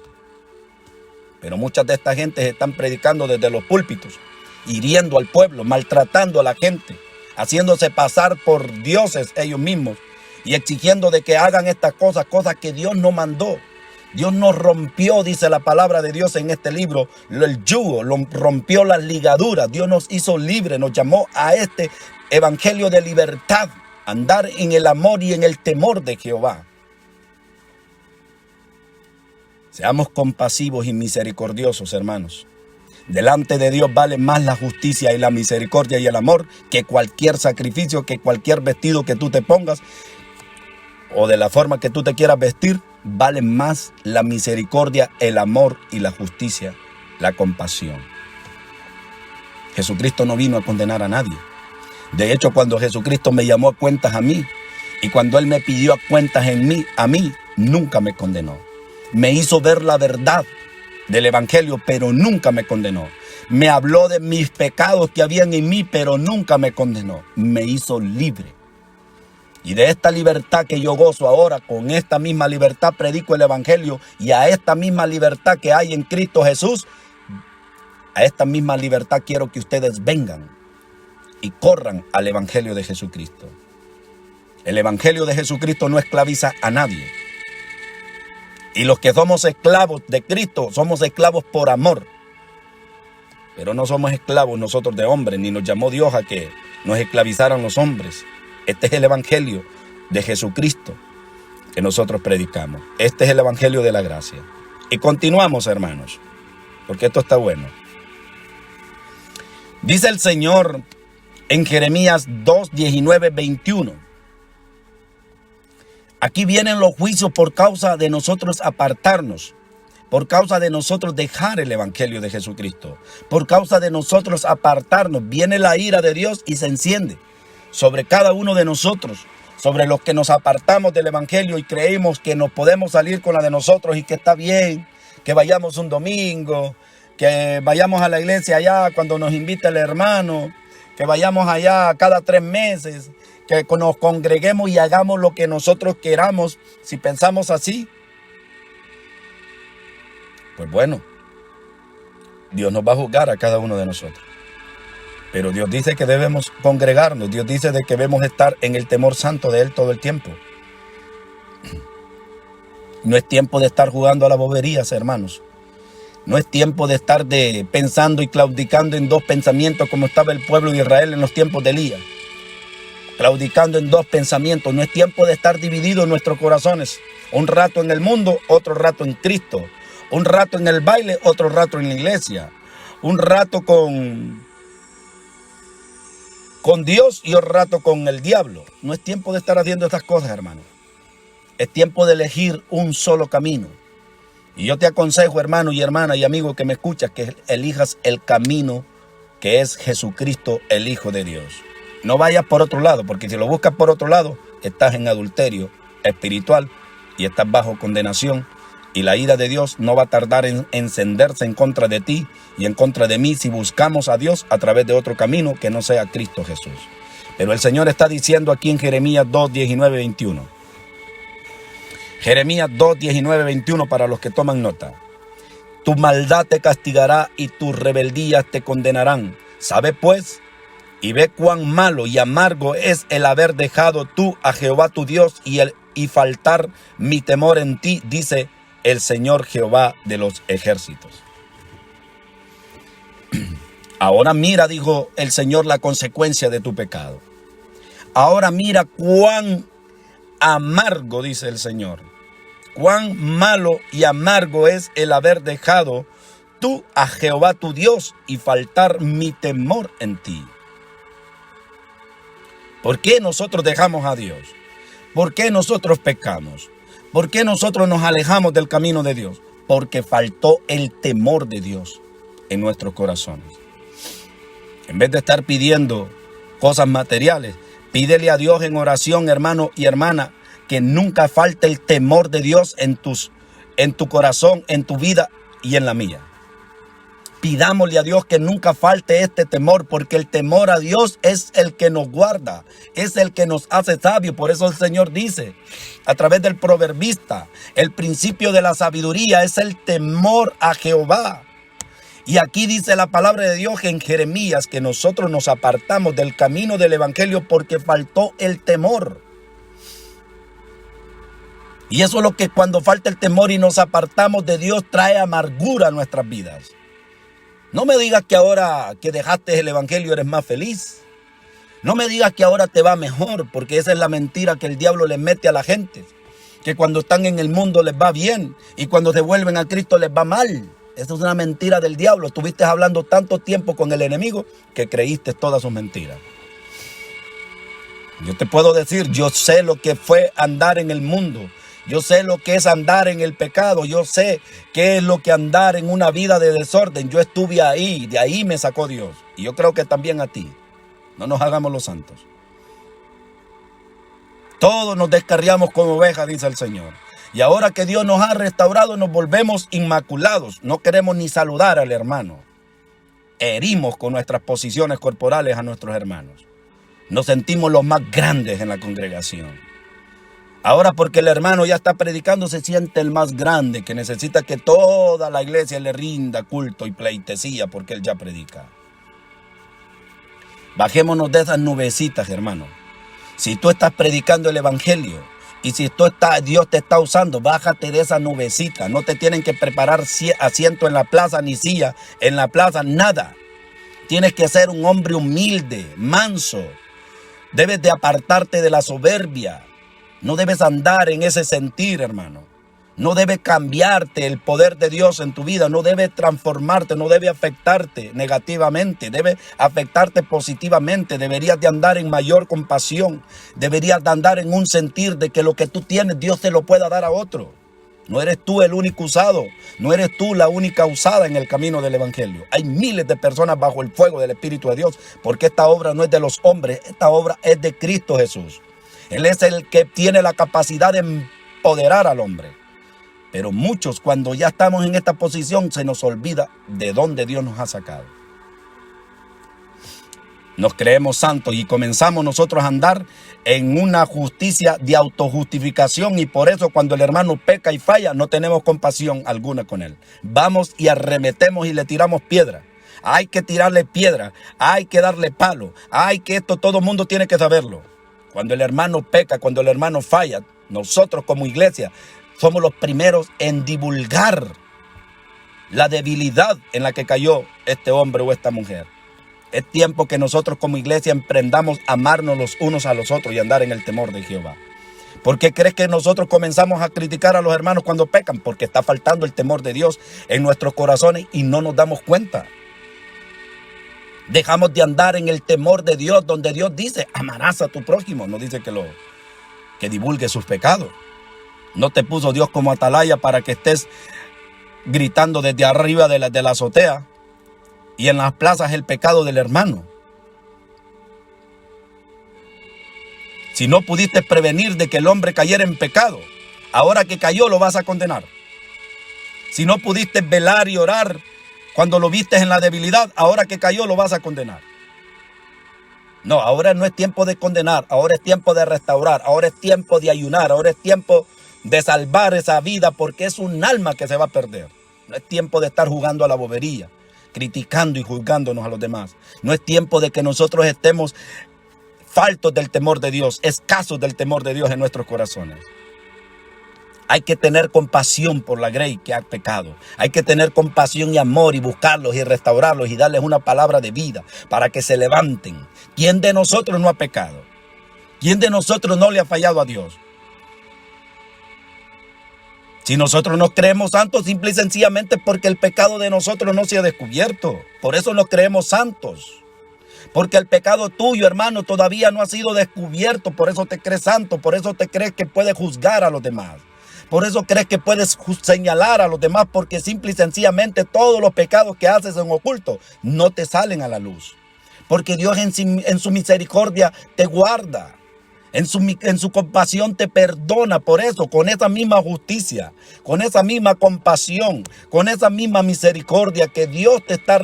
Pero muchas de estas gentes están predicando desde los púlpitos, hiriendo al pueblo, maltratando a la gente, haciéndose pasar por dioses ellos mismos y exigiendo de que hagan estas cosas que Dios no mandó. Dios nos rompió, dice la palabra de Dios en este libro, el yugo, rompió las ligaduras. Dios nos hizo libres, nos llamó a este evangelio de libertad, andar en el amor y en el temor de Jehová. Seamos compasivos y misericordiosos, hermanos. Delante de Dios vale más la justicia y la misericordia y el amor que cualquier sacrificio, que cualquier vestido que tú te pongas o de la forma que tú te quieras vestir. Vale más la misericordia, el amor y la justicia, la compasión. Jesucristo no vino a condenar a nadie. De hecho, cuando Jesucristo me llamó a cuentas a mí y cuando Él me pidió a cuentas a mí, nunca me condenó. Me hizo ver la verdad del evangelio, pero nunca me condenó. Me habló de mis pecados que habían en mí, pero nunca me condenó. Me hizo libre. Y de esta libertad que yo gozo ahora, con esta misma libertad predico el evangelio, y a esta misma libertad que hay en Cristo Jesús, a esta misma libertad quiero que ustedes vengan y corran al evangelio de Jesucristo. El evangelio de Jesucristo no esclaviza a nadie. Y los que somos esclavos de Cristo, somos esclavos por amor. Pero no somos esclavos nosotros de hombres, ni nos llamó Dios a que nos esclavizaran los hombres. Este es el evangelio de Jesucristo que nosotros predicamos. Este es el evangelio de la gracia. Y continuamos, hermanos, porque esto está bueno. Dice el Señor en Jeremías 2, 19, 21. Aquí vienen los juicios por causa de nosotros apartarnos, por causa de nosotros dejar el evangelio de Jesucristo, por causa de nosotros apartarnos. Viene la ira de Dios y se enciende sobre cada uno de nosotros, sobre los que nos apartamos del evangelio y creemos que nos podemos salir con la de nosotros y que está bien que vayamos un domingo, que vayamos a la iglesia allá cuando nos invita el hermano, que vayamos allá cada 3 meses, que nos congreguemos y hagamos lo que nosotros queramos. Si pensamos así, pues bueno, Dios nos va a juzgar a cada uno de nosotros. Pero Dios dice que debemos congregarnos. Dios dice de que debemos estar en el temor santo de Él todo el tiempo. No es tiempo de estar jugando a las boberías, hermanos. No es tiempo de estar pensando y claudicando en 2 pensamientos como estaba el pueblo de Israel en los tiempos de Elías. Claudicando en 2 pensamientos. No es tiempo de estar divididos en nuestros corazones. Un rato en el mundo, otro rato en Cristo. Un rato en el baile, otro rato en la iglesia. Un rato con Dios y otro rato con el diablo. No es tiempo de estar haciendo estas cosas, hermano. Es tiempo de elegir un solo camino. Y yo te aconsejo, hermano y hermana y amigo que me escuchas, que elijas el camino que es Jesucristo, el Hijo de Dios. No vayas por otro lado, porque si lo buscas por otro lado, estás en adulterio espiritual y estás bajo condenación. Y la ira de Dios no va a tardar en encenderse en contra de ti y en contra de mí si buscamos a Dios a través de otro camino que no sea Cristo Jesús. Pero el Señor está diciendo aquí en Jeremías 2, 19, 21. Jeremías 2, 19, 21 para los que toman nota. Tu maldad te castigará y tus rebeldías te condenarán. Sabe pues y ve cuán malo y amargo es el haber dejado tú a Jehová tu Dios y faltar mi temor en ti, dice el Señor Jehová de los ejércitos. Ahora mira, dijo el Señor, la consecuencia de tu pecado. Ahora mira cuán amargo, dice el Señor, cuán malo y amargo es el haber dejado tú a Jehová tu Dios y faltar mi temor en ti. ¿Por qué nosotros dejamos a Dios? ¿Por qué nosotros pecamos? ¿Por qué nosotros nos alejamos del camino de Dios? Porque faltó el temor de Dios en nuestros corazones. En vez de estar pidiendo cosas materiales, pídele a Dios en oración, hermano y hermana, que nunca falte el temor de Dios en tu corazón, en tu vida y en la mía. Pidámosle a Dios que nunca falte este temor, porque el temor a Dios es el que nos guarda, es el que nos hace sabios. Por eso el Señor dice, a través del proverbista, el principio de la sabiduría es el temor a Jehová. Y aquí dice la palabra de Dios en Jeremías que nosotros nos apartamos del camino del evangelio porque faltó el temor. Y eso es lo que cuando falta el temor y nos apartamos de Dios trae amargura a nuestras vidas. No me digas que ahora que dejaste el evangelio eres más feliz. No me digas que ahora te va mejor, porque esa es la mentira que el diablo le mete a la gente. Que cuando están en el mundo les va bien y cuando se vuelven a Cristo les va mal. Esa es una mentira del diablo. Estuviste hablando tanto tiempo con el enemigo que creíste todas sus mentiras. Yo te puedo decir, yo sé lo que fue andar en el mundo. Yo sé lo que es andar en el pecado. Yo sé qué es lo que andar en una vida de desorden. Yo estuve ahí, de ahí me sacó Dios. Y yo creo que también a ti. No nos hagamos los santos. Todos nos descarriamos como ovejas, dice el Señor. Y ahora que Dios nos ha restaurado, nos volvemos inmaculados. No queremos ni saludar al hermano. Herimos con nuestras posiciones corporales a nuestros hermanos. Nos sentimos los más grandes en la congregación. Ahora porque el hermano ya está predicando, se siente el más grande, que necesita que toda la iglesia le rinda culto y pleitesía porque él ya predica. Bajémonos de esas nubecitas, hermano. Si tú estás predicando el evangelio y si Dios te está usando, bájate de esa nubecita. No te tienen que preparar asiento en la plaza ni silla en la plaza, nada. Tienes que ser un hombre humilde, manso. Debes de apartarte de la soberbia. No debes andar en ese sentir, hermano. No debe cambiarte el poder de Dios en tu vida, no debe transformarte, no debe afectarte negativamente, debe afectarte positivamente. Deberías de andar en mayor compasión, deberías de andar en un sentir de que lo que tú tienes Dios te lo pueda dar a otro. No eres tú el único usado, no eres tú la única usada en el camino del evangelio. Hay miles de personas bajo el fuego del Espíritu de Dios, porque esta obra no es de los hombres, esta obra es de Cristo Jesús. Él es el que tiene la capacidad de empoderar al hombre. Pero muchos, cuando ya estamos en esta posición, se nos olvida de dónde Dios nos ha sacado. Nos creemos santos y comenzamos nosotros a andar en una justicia de autojustificación, y por eso cuando el hermano peca y falla, no tenemos compasión alguna con él. Vamos y arremetemos y le tiramos piedra. Hay que tirarle piedra, hay que darle palo, hay que esto, todo el mundo tiene que saberlo. Cuando el hermano peca, cuando el hermano falla, nosotros como iglesia somos los primeros en divulgar la debilidad en la que cayó este hombre o esta mujer. Es tiempo que nosotros como iglesia emprendamos a amarnos los unos a los otros y andar en el temor de Jehová. ¿Por qué crees que nosotros comenzamos a criticar a los hermanos cuando pecan? Porque está faltando el temor de Dios en nuestros corazones y no nos damos cuenta. Dejamos de andar en el temor de Dios, donde Dios dice, amarás a tu prójimo. No dice que divulgue sus pecados. No te puso Dios como atalaya para que estés gritando desde arriba de la azotea y en las plazas el pecado del hermano. Si no pudiste prevenir de que el hombre cayera en pecado, ahora que cayó lo vas a condenar. Si no pudiste velar y orar cuando lo viste en la debilidad, ahora que cayó lo vas a condenar. No, ahora no es tiempo de condenar, ahora es tiempo de restaurar, ahora es tiempo de ayunar, ahora es tiempo de salvar esa vida, porque es un alma que se va a perder. No es tiempo de estar jugando a la bobería, criticando y juzgándonos a los demás. No es tiempo de que nosotros estemos faltos del temor de Dios, escasos del temor de Dios en nuestros corazones. Hay que tener compasión por la grey que ha pecado. Hay que tener compasión y amor y buscarlos y restaurarlos y darles una palabra de vida para que se levanten. ¿Quién de nosotros no ha pecado? ¿Quién de nosotros no le ha fallado a Dios? Si nosotros nos creemos santos, simple y sencillamente porque el pecado de nosotros no se ha descubierto. Por eso nos creemos santos. Porque el pecado tuyo, hermano, todavía no ha sido descubierto. Por eso te crees santo. Por eso te crees que puedes juzgar a los demás. Por eso crees que puedes señalar a los demás. Porque simple y sencillamente todos los pecados que haces en oculto no te salen a la luz. Porque Dios en su misericordia te guarda. En su compasión te perdona. Por eso, con esa misma justicia, con esa misma compasión, con esa misma misericordia que Dios te está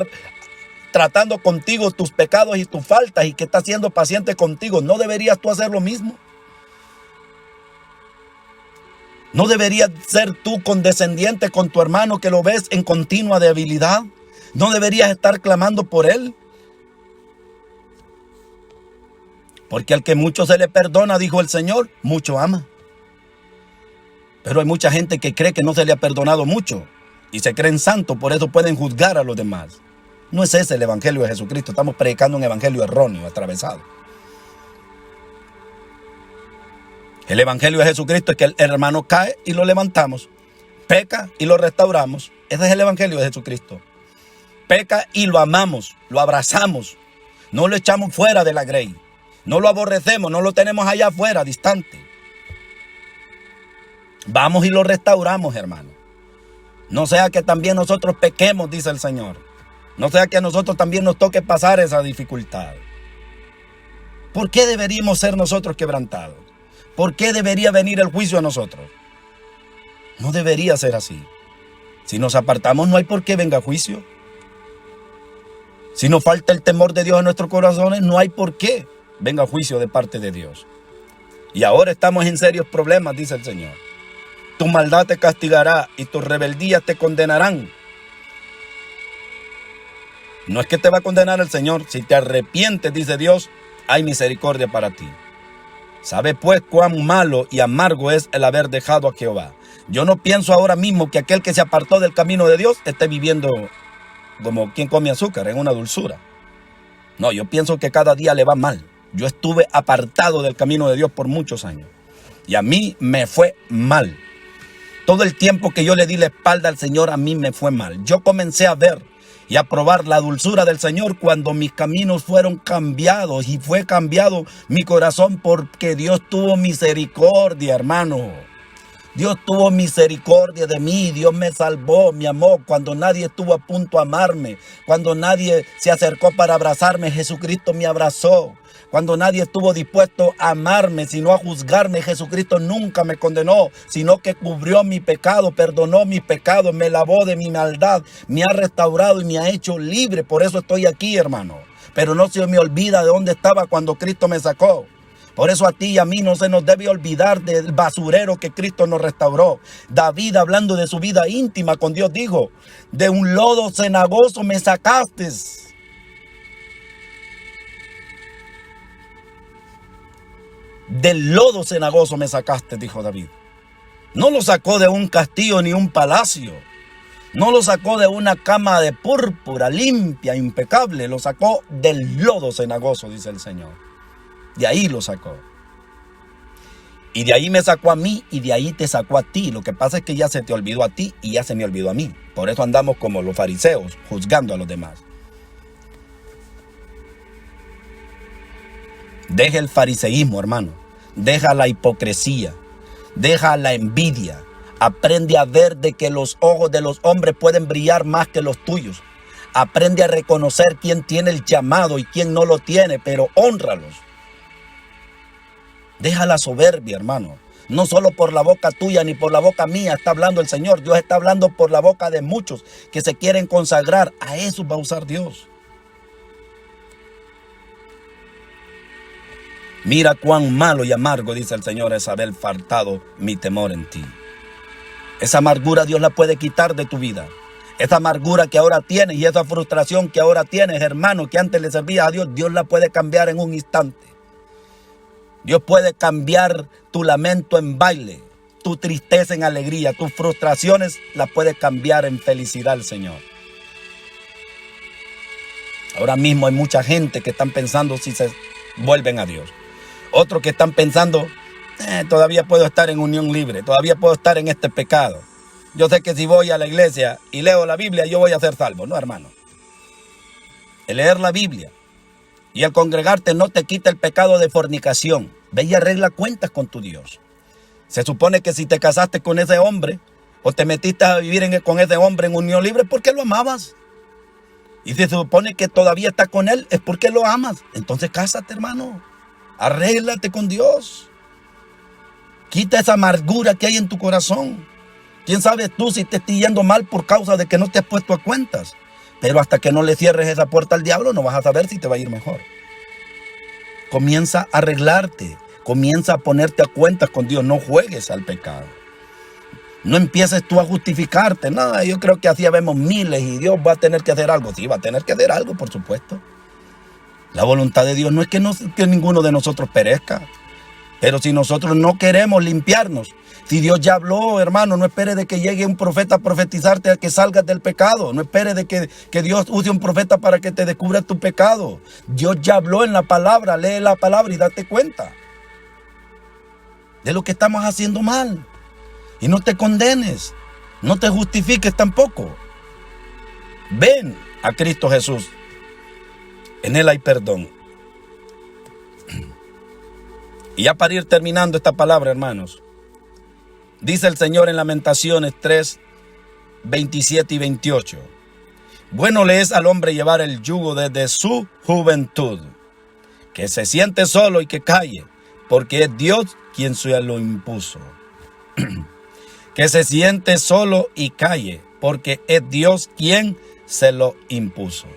tratando contigo tus pecados y tus faltas y que está siendo paciente contigo, ¿no deberías tú hacer lo mismo? ¿No deberías ser tú condescendiente con tu hermano que lo ves en continua debilidad? ¿No deberías estar clamando por él? Porque al que mucho se le perdona, dijo el Señor, mucho ama. Pero hay mucha gente que cree que no se le ha perdonado mucho y se creen santos, por eso pueden juzgar a los demás. No es ese el evangelio de Jesucristo. Estamos predicando un evangelio erróneo, atravesado. El evangelio de Jesucristo es que el hermano cae y lo levantamos. Peca y lo restauramos. Ese es el evangelio de Jesucristo. Peca y lo amamos, lo abrazamos. No lo echamos fuera de la grey. No lo aborrecemos, no lo tenemos allá afuera, distante. Vamos y lo restauramos, hermano. No sea que también nosotros pequemos, dice el Señor. No sea que a nosotros también nos toque pasar esa dificultad. ¿Por qué deberíamos ser nosotros quebrantados? ¿Por qué debería venir el juicio a nosotros? No debería ser así. Si nos apartamos, no hay por qué venga juicio. Si nos falta el temor de Dios en nuestros corazones, no hay por qué venga juicio de parte de Dios. Y ahora estamos en serios problemas, dice el Señor. Tu maldad te castigará y tus rebeldías te condenarán. No es que te va a condenar el Señor. Si te arrepientes, dice Dios, hay misericordia para ti. Sabe pues cuán malo y amargo es el haber dejado a Jehová. Yo no pienso ahora mismo que aquel que se apartó del camino de Dios esté viviendo como quien come azúcar, en una dulzura. No, yo pienso que cada día le va mal. Yo estuve apartado del camino de Dios por muchos años. Y a mí me fue mal. Todo el tiempo que yo le di la espalda al Señor, a mí me fue mal. Yo comencé a ver y a probar la dulzura del Señor cuando mis caminos fueron cambiados y fue cambiado mi corazón porque Dios tuvo misericordia, hermano. Dios tuvo misericordia de mí, Dios me salvó, me amó cuando nadie estuvo a punto de amarme, cuando nadie se acercó para abrazarme, Jesucristo me abrazó. Cuando nadie estuvo dispuesto a amarme, sino a juzgarme, Jesucristo nunca me condenó, sino que cubrió mi pecado, perdonó mis pecados, me lavó de mi maldad, me ha restaurado y me ha hecho libre. Por eso estoy aquí, hermano. Pero no se me olvida de dónde estaba cuando Cristo me sacó. Por eso a ti y a mí no se nos debe olvidar del basurero que Cristo nos restauró. David, hablando de su vida íntima con Dios, dijo: de un lodo cenagoso me sacaste. Del lodo cenagoso me sacaste, dijo David. No lo sacó de un castillo ni un palacio. No lo sacó de una cama de púrpura limpia, impecable. Lo sacó del lodo cenagoso, dice el Señor. De ahí lo sacó. Y de ahí me sacó a mí y de ahí te sacó a ti. Lo que pasa es que ya se te olvidó a ti y ya se me olvidó a mí. Por eso andamos como los fariseos, juzgando a los demás. Deja el fariseísmo, hermano. Deja la hipocresía. Deja la envidia. Aprende a ver de que los ojos de los hombres pueden brillar más que los tuyos. Aprende a reconocer quién tiene el llamado y quién no lo tiene, pero hónralos. Deja la soberbia, hermano. No solo por la boca tuya ni por la boca mía está hablando el Señor. Dios está hablando por la boca de muchos que se quieren consagrar. A eso va a usar Dios. Mira cuán malo y amargo, dice el Señor, es haber faltado mi temor en ti. Esa amargura Dios la puede quitar de tu vida. Esa amargura que ahora tienes y esa frustración que ahora tienes, hermano, que antes le servías a Dios, Dios la puede cambiar en un instante. Dios puede cambiar tu lamento en baile, tu tristeza en alegría, tus frustraciones las puede cambiar en felicidad el Señor. Ahora mismo hay mucha gente que están pensando si se vuelven a Dios. Otros que están pensando, todavía puedo estar en unión libre, todavía puedo estar en este pecado. Yo sé que si voy a la iglesia y leo la Biblia, yo voy a ser salvo. No, hermano. El leer la Biblia y el congregarte no te quita el pecado de fornicación. Ve y arregla cuentas con tu Dios. Se supone que si te casaste con ese hombre o te metiste a vivir con ese hombre en unión libre, ¿por qué lo amabas? Y si se supone que todavía estás con él, es porque lo amas. Entonces cásate, hermano. Arréglate con Dios. Quita esa amargura que hay en tu corazón. ¿Quién sabe tú si te estás yendo mal por causa de que no te has puesto a cuentas? Pero hasta que no le cierres esa puerta al diablo, no vas a saber si te va a ir mejor. Comienza a arreglarte. Comienza a ponerte a cuentas con Dios. No juegues al pecado. No empieces tú a justificarte. No, yo creo que así vemos miles y Dios va a tener que hacer algo. Sí, va a tener que hacer algo, por supuesto. La voluntad de Dios no es que ninguno de nosotros perezca. Pero si nosotros no queremos limpiarnos, si Dios ya habló, hermano, no espere de que llegue un profeta a profetizarte a que salgas del pecado. No espere de que Dios use un profeta para que te descubra tu pecado. Dios ya habló en la palabra. Lee la palabra y date cuenta de lo que estamos haciendo mal. Y no te condenes. No te justifiques tampoco. Ven a Cristo Jesús. En Él hay perdón. Y ya para ir terminando esta palabra, hermanos. Dice el Señor en Lamentaciones 3, 27 y 28. Bueno le es al hombre llevar el yugo desde su juventud. Que se siente solo y que calle, porque es Dios quien se lo impuso. Que se siente solo y calle, porque es Dios quien se lo impuso.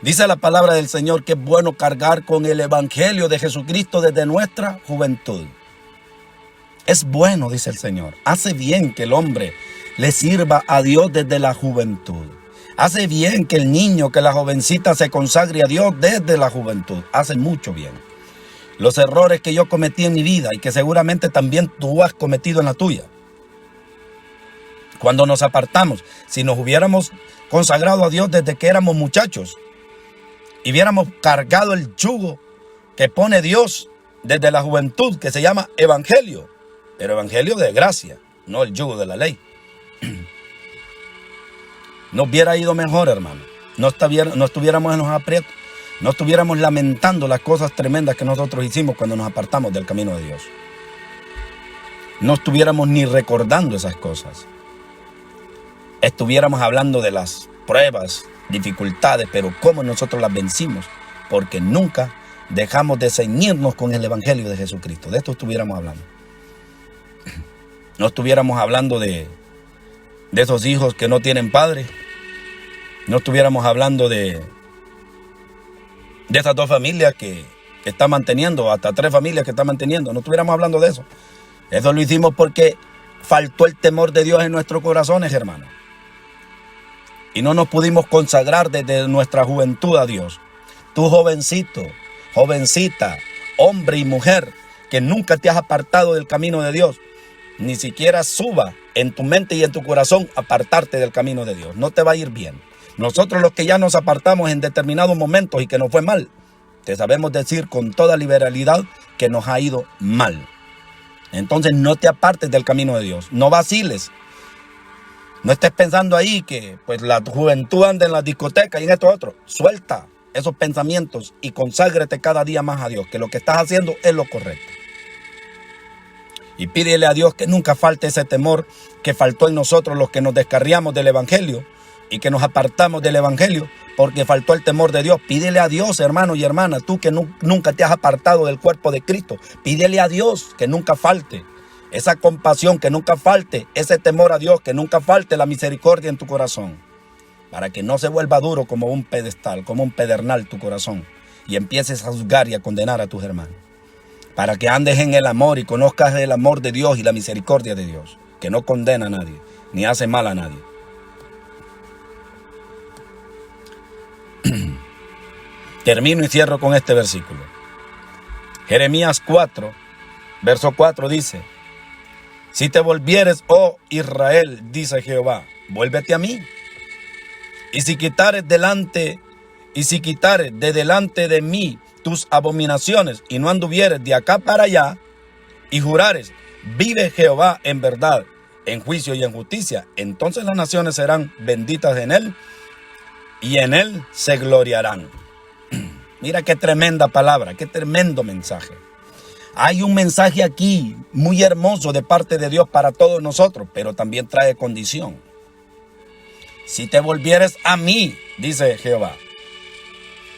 Dice la palabra del Señor que es bueno cargar con el evangelio de Jesucristo desde nuestra juventud. Es bueno, dice el Señor. Hace bien que el hombre le sirva a Dios desde la juventud. Hace bien que el niño, que la jovencita se consagre a Dios desde la juventud. Hace mucho bien. Los errores que yo cometí en mi vida y que seguramente también tú has cometido en la tuya. Cuando nos apartamos, si nos hubiéramos consagrado a Dios desde que éramos muchachos y hubiéramos cargado el yugo que pone Dios desde la juventud, que se llama evangelio, pero evangelio de gracia, no el yugo de la ley. Nos hubiera ido mejor, hermano. No estuviéramos en los aprietos. No estuviéramos lamentando las cosas tremendas que nosotros hicimos cuando nos apartamos del camino de Dios. No estuviéramos ni recordando esas cosas. Estuviéramos hablando de las pruebas, dificultades, pero cómo nosotros las vencimos, porque nunca dejamos de ceñirnos con el evangelio de Jesucristo. De esto estuviéramos hablando. No estuviéramos hablando de esos hijos que no tienen padre. No estuviéramos hablando de esas 2 familias que están manteniendo, hasta 3 familias que están manteniendo. No estuviéramos hablando de eso. Eso lo hicimos porque faltó el temor de Dios en nuestros corazones, hermanos. Y no nos pudimos consagrar desde nuestra juventud a Dios. Tú, jovencito, jovencita, hombre y mujer, que nunca te has apartado del camino de Dios, ni siquiera suba en tu mente y en tu corazón apartarte del camino de Dios. No te va a ir bien. Nosotros, los que ya nos apartamos en determinados momentos y que nos fue mal, te sabemos decir con toda liberalidad que nos ha ido mal. Entonces no te apartes del camino de Dios. No vaciles. No estés pensando ahí que pues la juventud anda en las discotecas y en esto otro. Suelta esos pensamientos y conságrate cada día más a Dios, que lo que estás haciendo es lo correcto. Y pídele a Dios que nunca falte ese temor que faltó en nosotros los que nos descarriamos del evangelio y que nos apartamos del evangelio porque faltó el temor de Dios. Pídele a Dios, hermano y hermana, tú que nunca te has apartado del cuerpo de Cristo. Pídele a Dios que nunca falte esa compasión, que nunca falte ese temor a Dios, que nunca falte la misericordia en tu corazón, para que no se vuelva duro como un pedestal, como un pedernal tu corazón, y empieces a juzgar y a condenar a tus hermanos, para que andes en el amor y conozcas el amor de Dios y la misericordia de Dios, que no condena a nadie, ni hace mal a nadie. Termino y cierro con este versículo. Jeremías 4, verso 4 dice: si te volvieres, oh Israel, dice Jehová, vuélvete a mí. Y si quitares de delante de mí tus abominaciones y no anduvieres de acá para allá y jurares, vive Jehová en verdad, en juicio y en justicia, entonces las naciones serán benditas en él y en él se gloriarán. Mira qué tremenda palabra, qué tremendo mensaje. Hay un mensaje aquí muy hermoso de parte de Dios para todos nosotros, pero también trae condición. Si te volvieres a mí, dice Jehová.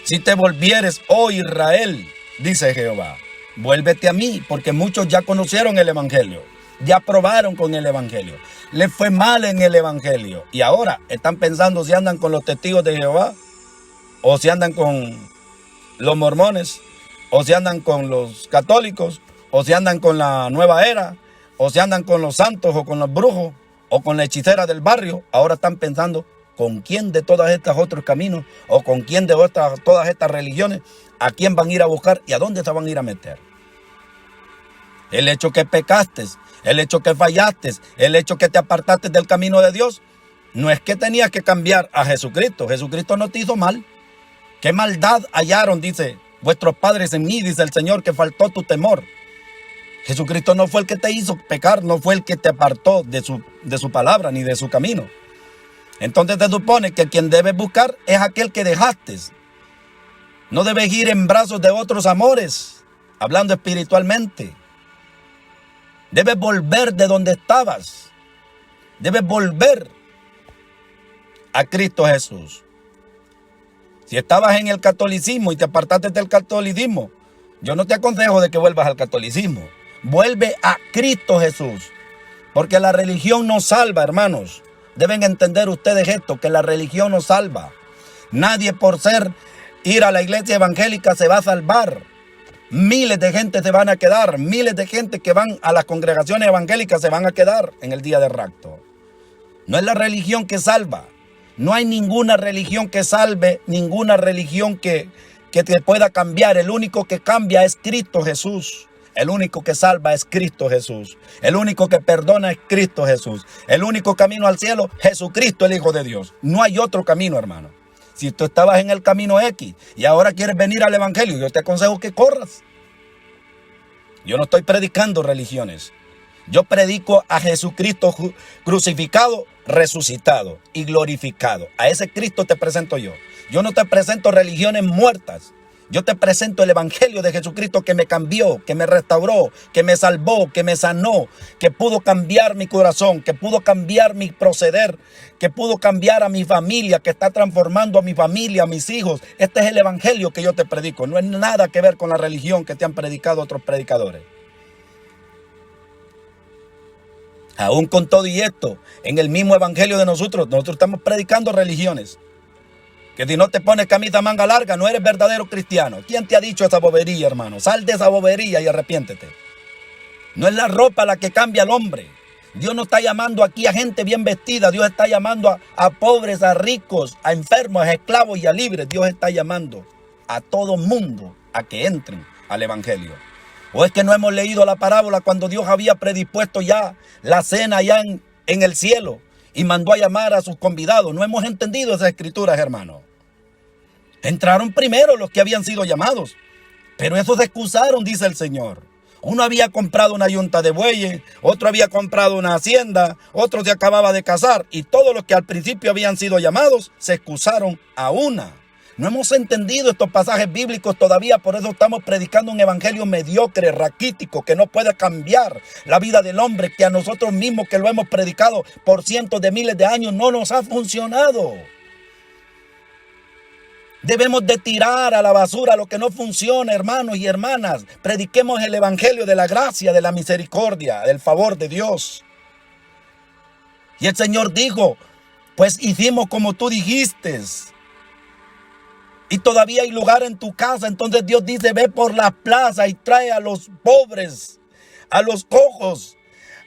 Si te volvieres, oh Israel, dice Jehová, vuélvete a mí, porque muchos ya conocieron el evangelio, ya probaron con el evangelio, les fue mal en el evangelio y ahora están pensando si andan con los testigos de Jehová o si andan con los mormones, o si andan con los católicos, o si andan con la nueva era, o si andan con los santos, o con los brujos, o con la hechicera del barrio. Ahora están pensando con quién de todas estas otros caminos, o con quién de todas estas religiones, a quién van a ir a buscar y a dónde se van a ir a meter. El hecho que pecaste, el hecho que fallaste, el hecho que te apartaste del camino de Dios, no es que tenías que cambiar a Jesucristo. Jesucristo no te hizo mal. ¿Qué maldad hallaron, dice, vuestros padres en mí, dice el Señor, que faltó tu temor? Jesucristo no fue el que te hizo pecar, no fue el que te apartó de su palabra ni de su camino. Entonces te supone que quien debes buscar es aquel que dejaste. No debes ir en brazos de otros amores, hablando espiritualmente. Debes volver de donde estabas. Debes volver a Cristo Jesús. Si estabas en el catolicismo y te apartaste del catolicismo, yo no te aconsejo de que vuelvas al catolicismo. Vuelve a Cristo Jesús. Porque la religión no salva, hermanos. Deben entender ustedes esto, que la religión no salva. Nadie por ir a la iglesia evangélica se va a salvar. Miles de gente se van a quedar. Miles de gente que van a las congregaciones evangélicas se van a quedar en el día de rapto. No es la religión que salva. No hay ninguna religión que salve, ninguna religión que te pueda cambiar. El único que cambia es Cristo Jesús. El único que salva es Cristo Jesús. El único que perdona es Cristo Jesús. El único camino al cielo, Jesucristo, el Hijo de Dios. No hay otro camino, hermano. Si tú estabas en el camino X y ahora quieres venir al evangelio, yo te aconsejo que corras. Yo no estoy predicando religiones. Yo predico a Jesucristo crucificado, resucitado y glorificado. A ese Cristo te presento yo. Yo no te presento religiones muertas. Yo te presento el evangelio de Jesucristo que me cambió, que me restauró, que me salvó, que me sanó, que pudo cambiar mi corazón, que pudo cambiar mi proceder, que pudo cambiar a mi familia, que está transformando a mi familia, a mis hijos. Este es el evangelio que yo te predico. No es nada que ver con la religión que te han predicado otros predicadores. Aún con todo y esto, en el mismo evangelio de nosotros estamos predicando religiones. Que si no te pones camisa manga larga, no eres verdadero cristiano. ¿Quién te ha dicho esa bobería, hermano? Sal de esa bobería y arrepiéntete. No es la ropa la que cambia al hombre. Dios no está llamando aquí a gente bien vestida. Dios está llamando a pobres, a ricos, a enfermos, a esclavos y a libres. Dios está llamando a todo mundo a que entren al evangelio. ¿O es que no hemos leído la parábola cuando Dios había predispuesto ya la cena allá en el cielo y mandó a llamar a sus convidados? No hemos entendido esas escrituras, hermano. Entraron primero los que habían sido llamados, pero esos se excusaron, dice el Señor. Uno había comprado una yunta de bueyes, otro había comprado una hacienda, otro se acababa de casar, y todos los que al principio habían sido llamados se excusaron a una. No hemos entendido estos pasajes bíblicos todavía, por eso estamos predicando un evangelio mediocre, raquítico, que no puede cambiar la vida del hombre, que a nosotros mismos que lo hemos predicado por cientos de miles de años no nos ha funcionado. Debemos de tirar a la basura lo que no funciona, hermanos y hermanas. Prediquemos el evangelio de la gracia, de la misericordia, del favor de Dios. Y el Señor dijo, pues hicimos como tú dijiste. Y todavía hay lugar en tu casa. Entonces Dios dice, ve por las plazas y trae a los pobres, a los cojos,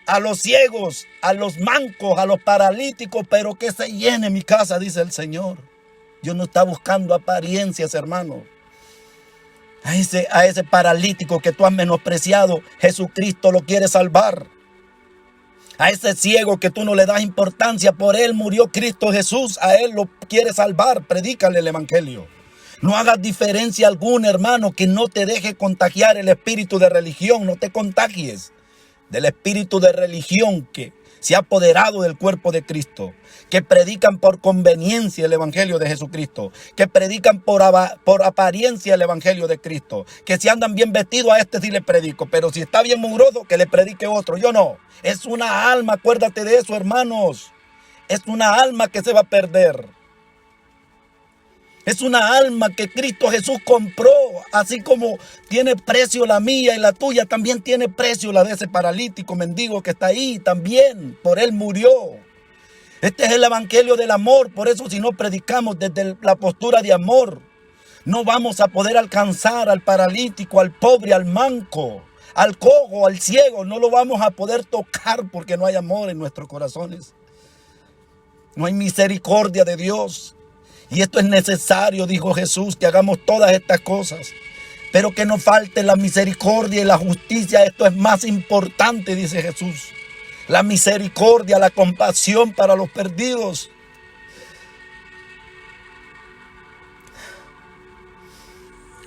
a los ciegos, a los mancos, a los paralíticos, pero que se llene mi casa, dice el Señor. Dios no está buscando apariencias, hermano. A ese paralítico que tú has menospreciado, Jesucristo lo quiere salvar. A ese ciego que tú no le das importancia, por él murió Cristo Jesús, a él lo quiere salvar. Predícale el evangelio. No hagas diferencia alguna, hermano, que no te deje contagiar el espíritu de religión. No te contagies del espíritu de religión que se ha apoderado del cuerpo de Cristo, que predican por conveniencia el evangelio de Jesucristo, que predican por apariencia el evangelio de Cristo, que si andan bien vestidos a este sí le predico, pero si está bien mugroso que le predique otro. Yo no. Es una alma, acuérdate de eso, hermanos. Es una alma que se va a perder. Es una alma que Cristo Jesús compró, así como tiene precio la mía y la tuya, también tiene precio la de ese paralítico mendigo que está ahí, también por él murió. Este es el evangelio del amor, por eso si no predicamos desde la postura de amor, no vamos a poder alcanzar al paralítico, al pobre, al manco, al cojo, al ciego, no lo vamos a poder tocar porque no hay amor en nuestros corazones. No hay misericordia de Dios. Y esto es necesario, dijo Jesús, que hagamos todas estas cosas. Pero que no falte la misericordia y la justicia. Esto es más importante, dice Jesús. La misericordia, la compasión para los perdidos.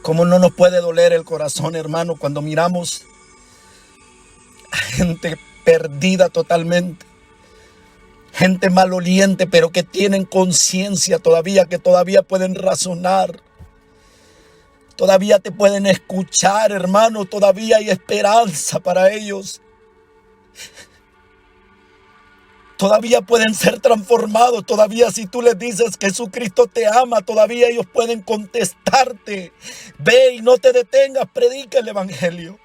¿Cómo no nos puede doler el corazón, hermano, cuando miramos a gente perdida totalmente? Gente maloliente, pero que tienen conciencia todavía, que todavía pueden razonar. Todavía te pueden escuchar, hermano. Todavía hay esperanza para ellos. Todavía pueden ser transformados. Todavía si tú les dices que Jesucristo te ama, todavía ellos pueden contestarte. Ve y no te detengas, predica el evangelio.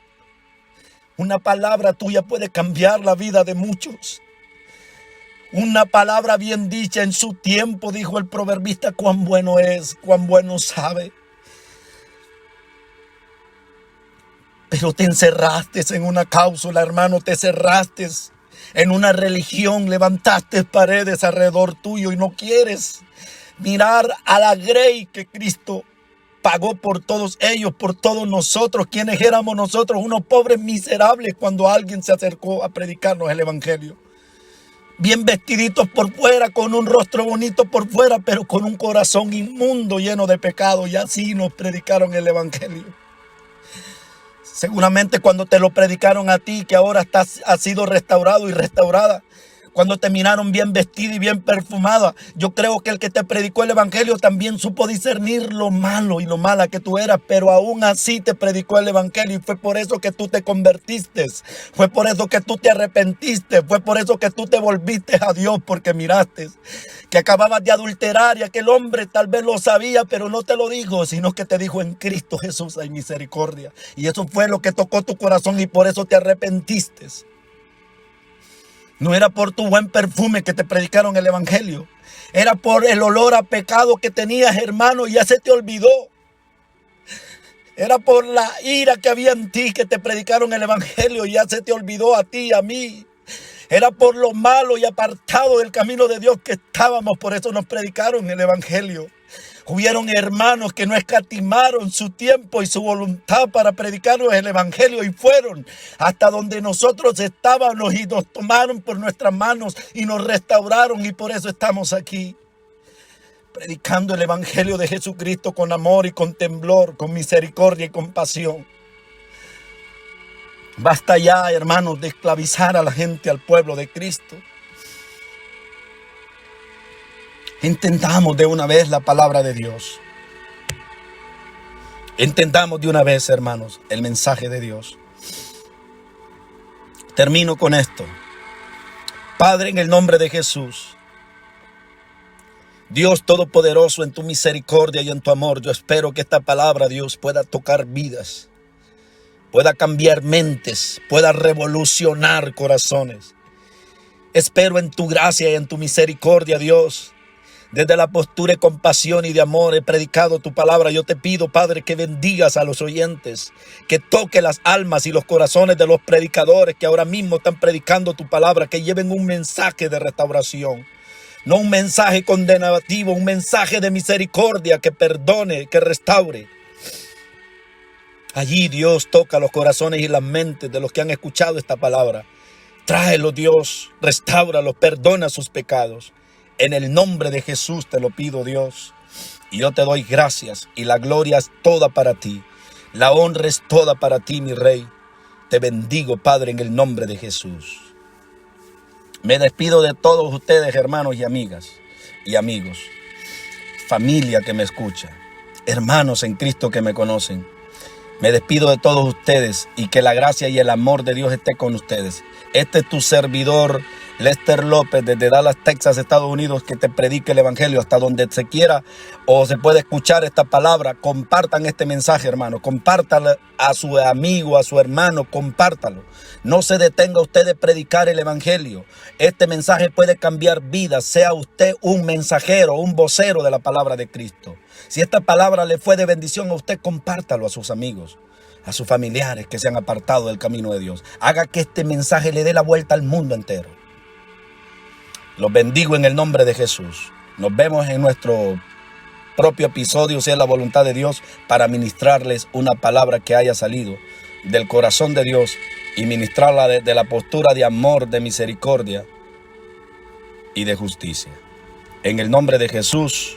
Una palabra tuya puede cambiar la vida de muchos. Una palabra bien dicha en su tiempo, dijo el proverbista, cuán bueno es, cuán bueno sabe. Pero te encerraste en una cápsula, hermano, te cerraste en una religión, levantaste paredes alrededor tuyo y no quieres mirar a la grey que Cristo pagó por todos ellos, por todos nosotros, quienes éramos nosotros, unos pobres miserables cuando alguien se acercó a predicarnos el evangelio. Bien vestiditos por fuera, con un rostro bonito por fuera, pero con un corazón inmundo, lleno de pecado. Y así nos predicaron el evangelio. Seguramente cuando te lo predicaron a ti, que ahora has sido restaurado y restaurada, cuando te miraron bien vestida y bien perfumada, yo creo que el que te predicó el evangelio también supo discernir lo malo y lo mala que tú eras, pero aún así te predicó el evangelio y fue por eso que tú te convertiste, fue por eso que tú te arrepentiste, fue por eso que tú te volviste a Dios, porque miraste que acababas de adulterar y aquel hombre tal vez lo sabía, pero no te lo dijo, sino que te dijo: en Cristo Jesús hay misericordia. Y eso fue lo que tocó tu corazón y por eso te arrepentiste. No era por tu buen perfume que te predicaron el evangelio. Era por el olor a pecado que tenías, hermano, y ya se te olvidó. Era por la ira que había en ti que te predicaron el evangelio y ya se te olvidó a ti y a mí. Era por lo malo y apartado del camino de Dios que estábamos, por eso nos predicaron el evangelio. Hubieron hermanos que no escatimaron su tiempo y su voluntad para predicarnos el evangelio y fueron hasta donde nosotros estábamos y nos tomaron por nuestras manos y nos restauraron, y por eso estamos aquí predicando el evangelio de Jesucristo con amor y con temblor, con misericordia y compasión. Basta ya, hermanos, de esclavizar a la gente, al pueblo de Cristo. Entendamos de una vez la palabra de Dios. Entendamos de una vez, hermanos, el mensaje de Dios. Termino con esto. Padre, en el nombre de Jesús, Dios Todopoderoso, en tu misericordia y en tu amor, yo espero que esta palabra, Dios, pueda tocar vidas, pueda cambiar mentes, pueda revolucionar corazones. Espero en tu gracia y en tu misericordia, Dios. Desde la postura de compasión y de amor he predicado tu palabra. Yo te pido, Padre, que bendigas a los oyentes, que toque las almas y los corazones de los predicadores que ahora mismo están predicando tu palabra, que lleven un mensaje de restauración, no un mensaje condenativo, un mensaje de misericordia, que perdone, que restaure. Allí, Dios, toca los corazones y las mentes de los que han escuchado esta palabra. Tráelos, Dios, restáuralos, perdona sus pecados. En el nombre de Jesús te lo pido, Dios. Y yo te doy gracias, y la gloria es toda para ti. La honra es toda para ti, mi Rey. Te bendigo, Padre, en el nombre de Jesús. Me despido de todos ustedes, hermanos y amigas y amigos, familia que me escucha, hermanos en Cristo que me conocen. Me despido de todos ustedes y que la gracia y el amor de Dios esté con ustedes. Este es tu servidor, Lester López, desde Dallas, Texas, Estados Unidos, que te predique el evangelio hasta donde se quiera o se puede escuchar esta palabra. Compartan este mensaje, hermano. Compártalo a su amigo, a su hermano, compártalo. No se detenga usted de predicar el evangelio. Este mensaje puede cambiar vidas. Sea usted un mensajero, un vocero de la palabra de Cristo. Si esta palabra le fue de bendición a usted, compártalo a sus amigos, a sus familiares que se han apartado del camino de Dios. Haga que este mensaje le dé la vuelta al mundo entero. Los bendigo en el nombre de Jesús. Nos vemos en nuestro propio episodio, si es la voluntad de Dios, para ministrarles una palabra que haya salido del corazón de Dios y ministrarla desde la postura de amor, de misericordia y de justicia. En el nombre de Jesús.